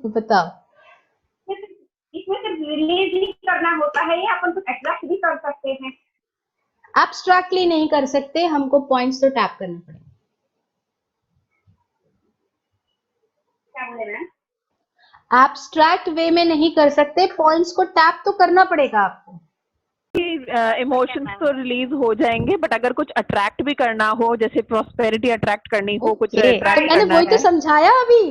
बताओ। इसमें सिर्फ रिलीज ही करना होता है या अपन कुछ एट्रैक्ट भी कर सकते हैं? एब्स्ट्रैक्टली नहीं कर सकते, हमको पॉइंट्स तो टैप करने पड़ेंगे। क्या बोले मैम? एब्स्ट्रैक्ट वे में नहीं कर सकते, पॉइंट्स को टैप तो करना पड़ेगा आपको। इमोशंस तो रिलीज हो जाएंगे, बट अगर कुछ अट्रैक्ट भी करना हो, जैसे प्रॉस्पेरिटी अट्रैक्ट करनी हो, कुछ ओके, तो अट्रैक्ट मैंने करना वही तो है। समझाया अभी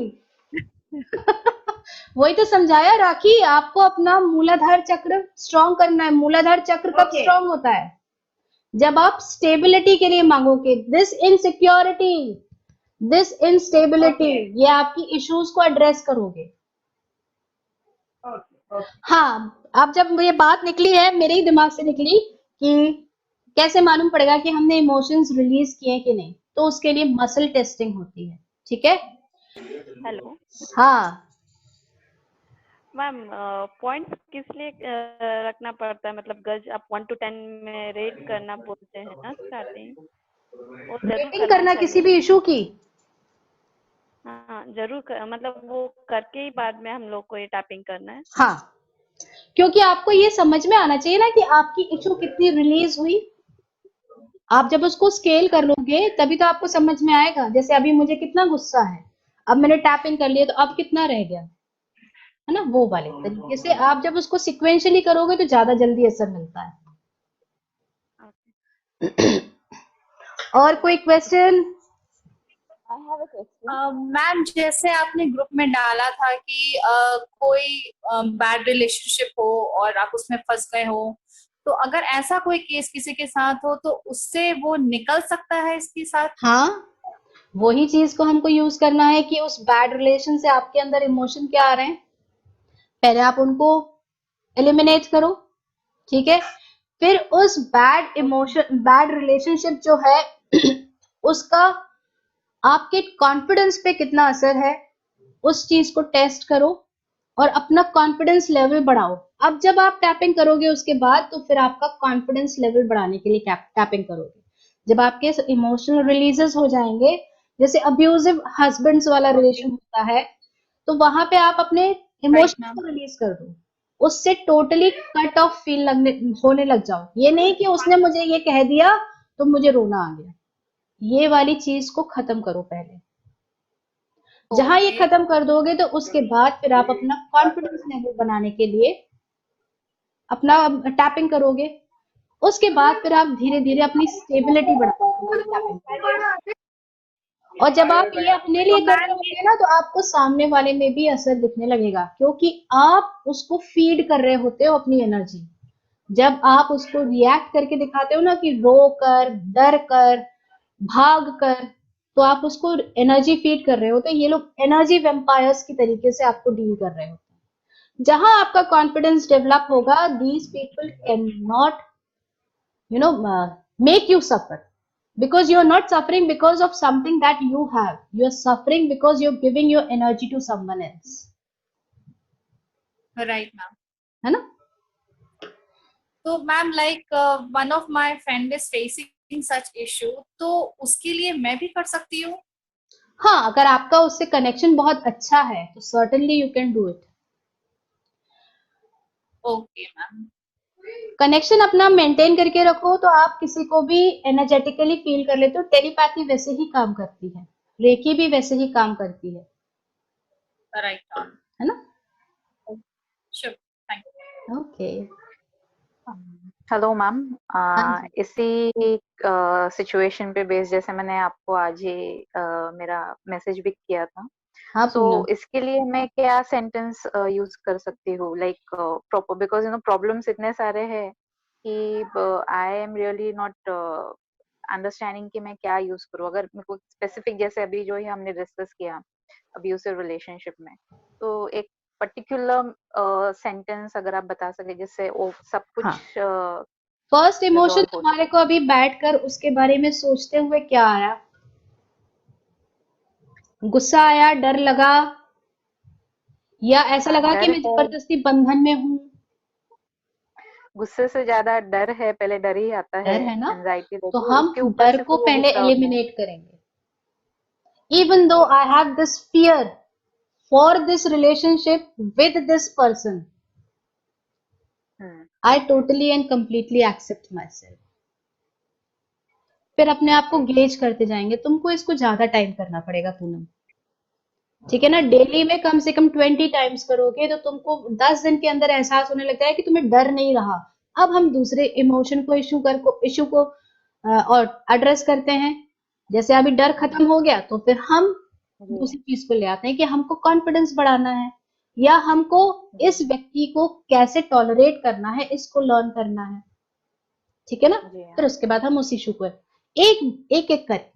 वही तो समझाया राखी, आपको अपना मूलाधार चक्र स्ट्रॉन्ग करना है। मूलाधार चक्र कब Okay. स्ट्रॉन्ग होता है? जब आप स्टेबिलिटी के लिए मांगोगे। दिस इनसिक्योरिटी, दिस इनस्टेबिलिटी, ये आपकी इश्यूज को एड्रेस करोगे। ओके। हाँ, अब जब ये बात निकली है, मेरे ही दिमाग से निकली कि कैसे मालूम पड़ेगा कि हमने इमोशंस रिलीज किए कि नहीं, तो उसके लिए मसल टेस्टिंग होती है। ठीक है? हेलो हाँ मैम, पॉइंट्स किस लिए रखना पड़ता है? मतलब गज आप 1 to 10 में रेट करना बोलते हैं ना स्टार्टिंग, वो जरूर रेटिंग करना करना किसी चाहिए। भी इशू की। हाँ जरूर मतलब वो करके ही बाद में हम लोग को ये टैपिंग करना है। हाँ, क्योंकि आपको ये समझ में आना चाहिए ना कि आपकी इशू कितनी रिलीज हुई। आप जब उसको स्केल कर लोगे तभी तो आपको समझ में आएगा। जैसे अभी मुझे कितना गुस्सा है, अब मैंने टैपिंग कर लिया तो अब कितना रह गया, है ना? वो वाले तरीके से आप जब उसको सिक्वेंशियली करोगे तो ज्यादा जल्दी असर मिलता है। और कोई क्वेश्चन? मैम जैसे आपने ग्रुप में डाला था कि कोई बैड रिलेशनशिप हो और आप उसमें फंस गए हो, तो अगर ऐसा कोई केस किसी के साथ हो तो उससे वो निकल सकता है इसके साथ? हाँ, वही चीज को हमको यूज करना है कि उस बैड रिलेशन से आपके अंदर इमोशन क्या आ रहे हैं, पहले आप उनको एलिमिनेट करो। ठीक है? फिर उस बैड इमोशन, बैड रिलेशनशिप जो है उसका आपके कॉन्फिडेंस पे कितना असर है, उस चीज को टेस्ट करो और अपना कॉन्फिडेंस लेवल बढ़ाओ। अब जब आप टैपिंग करोगे उसके बाद, तो फिर आपका कॉन्फिडेंस लेवल बढ़ाने के लिए टैपिंग करोगे। जब आपके इमोशनल रिलीजेस हो जाएंगे, जैसे अब्यूजिव हस्बैंड्स वाला रिलेशन होता है, तो वहां पे आप अपने इमोशंस को रिलीज कर दो, उससे टोटली कट ऑफ फील लगने होने लग जाओ। ये नहीं कि उसने मुझे ये कह दिया तो मुझे रोना आ गया, ये वाली चीज को खत्म करो पहले। जहां ये खत्म कर दोगे तो उसके बाद फिर आप अपना कॉन्फिडेंस लेवल बनाने के लिए अपना टैपिंग करोगे। उसके बाद फिर आप धीरे धीरे अपनी स्टेबिलिटी बढ़ाओगे। और जब आप ये अपने लिए कर रहे होगे ना, तो आपको सामने वाले में भी असर दिखने लगेगा, क्योंकि आप उसको फीड कर रहे होते हो अपनी एनर्जी। जब आप उसको रिएक्ट करके दिखाते हो ना कि रो कर, डर कर, भाग कर, तो आप उसको एनर्जी फीड कर रहे हो। तो ये लोग एनर्जी वेम्पायर्स की तरीके से आपको डील कर रहे होते हैं। जहां आपका कॉन्फिडेंस डेवलप होगा, these people can not make you suffer, because you are not suffering because of something that you have, you are suffering because you're giving your energy to someone else. Right ma'am. है ना? तो ma'am like one of my friend is facing such issue, तो उसके लिए मैं भी कर सकती हूँ? हाँ, अगर आपका उससे कनेक्शन बहुत अच्छा है तो certainly you can do it. Okay ma'am. Connection अपना मेंटेन करके रखो तो आप किसी को भी एनर्जेटिकली फील कर लेते हो। टेलीपैथी वैसे ही काम करती है, रेकी भी वैसे ही काम करती है। राइट है ना? Sure, thank you. Okay. Hello ma'am, हाँ जी। इसी सिचुएशन पे बेस्ड जैसे मैंने आपको आज ही मेरा मैसेज भी किया था, हाँ तो पूनम। इसके लिए मैं क्या सेंटेंस यूज कर सकती हूँ, लाइक प्रॉपर, बिकॉज प्रॉब्लम्स इतने सारे हैं कि I am really not understanding कि मैं क्या यूज करूँ। अगर मेरे को स्पेसिफिक, जैसे अभी जो है हमने डिस्कस किया अब्यूसिव रिलेशनशिप में, तो एक पर्टिकुलर सेंटेंस अगर आप बता सके जिससे वो सब कुछ हाँ। फर्स्ट इमोशन तुम्हारे को अभी बैठकर उसके बारे में सोचते हुए क्या आया? गुस्सा आया, डर लगा, या ऐसा लगा कि मैं जबरदस्ती बंधन में हूँ? गुस्से से ज्यादा डर है, पहले डर ही आता है, डर है ना? एंजाइटी रहती तो है, हम उसके ऊपर डर से को फिर वो पहले गुस्सा होता है। एलिमिनेट करेंगे। even though I have this fear for this relationship with this person, I totally and completely accept myself. फिर अपने आप को गेज करते जाएंगे. तुमको इसको ज्यादा टाइम करना पड़ेगा पूनम, ठीक है ना. डेली में कम से कम 20 टाइम्स करोगे तो तुमको 10 दिन के अंदर एहसास होने लगता है कि तुम्हें डर नहीं रहा. अब हम दूसरे इमोशन को इशू को और एड्रेस करते हैं. जैसे अभी डर खत्म हो गया तो फिर हम दूसरी चीज को ले आते हैं कि हमको कॉन्फिडेंस बढ़ाना है या हमको इस व्यक्ति को कैसे टॉलरेट करना है, इसको लर्न करना है, ठीक है ना. फिर उसके बाद हम उस इशू को एक एक करें.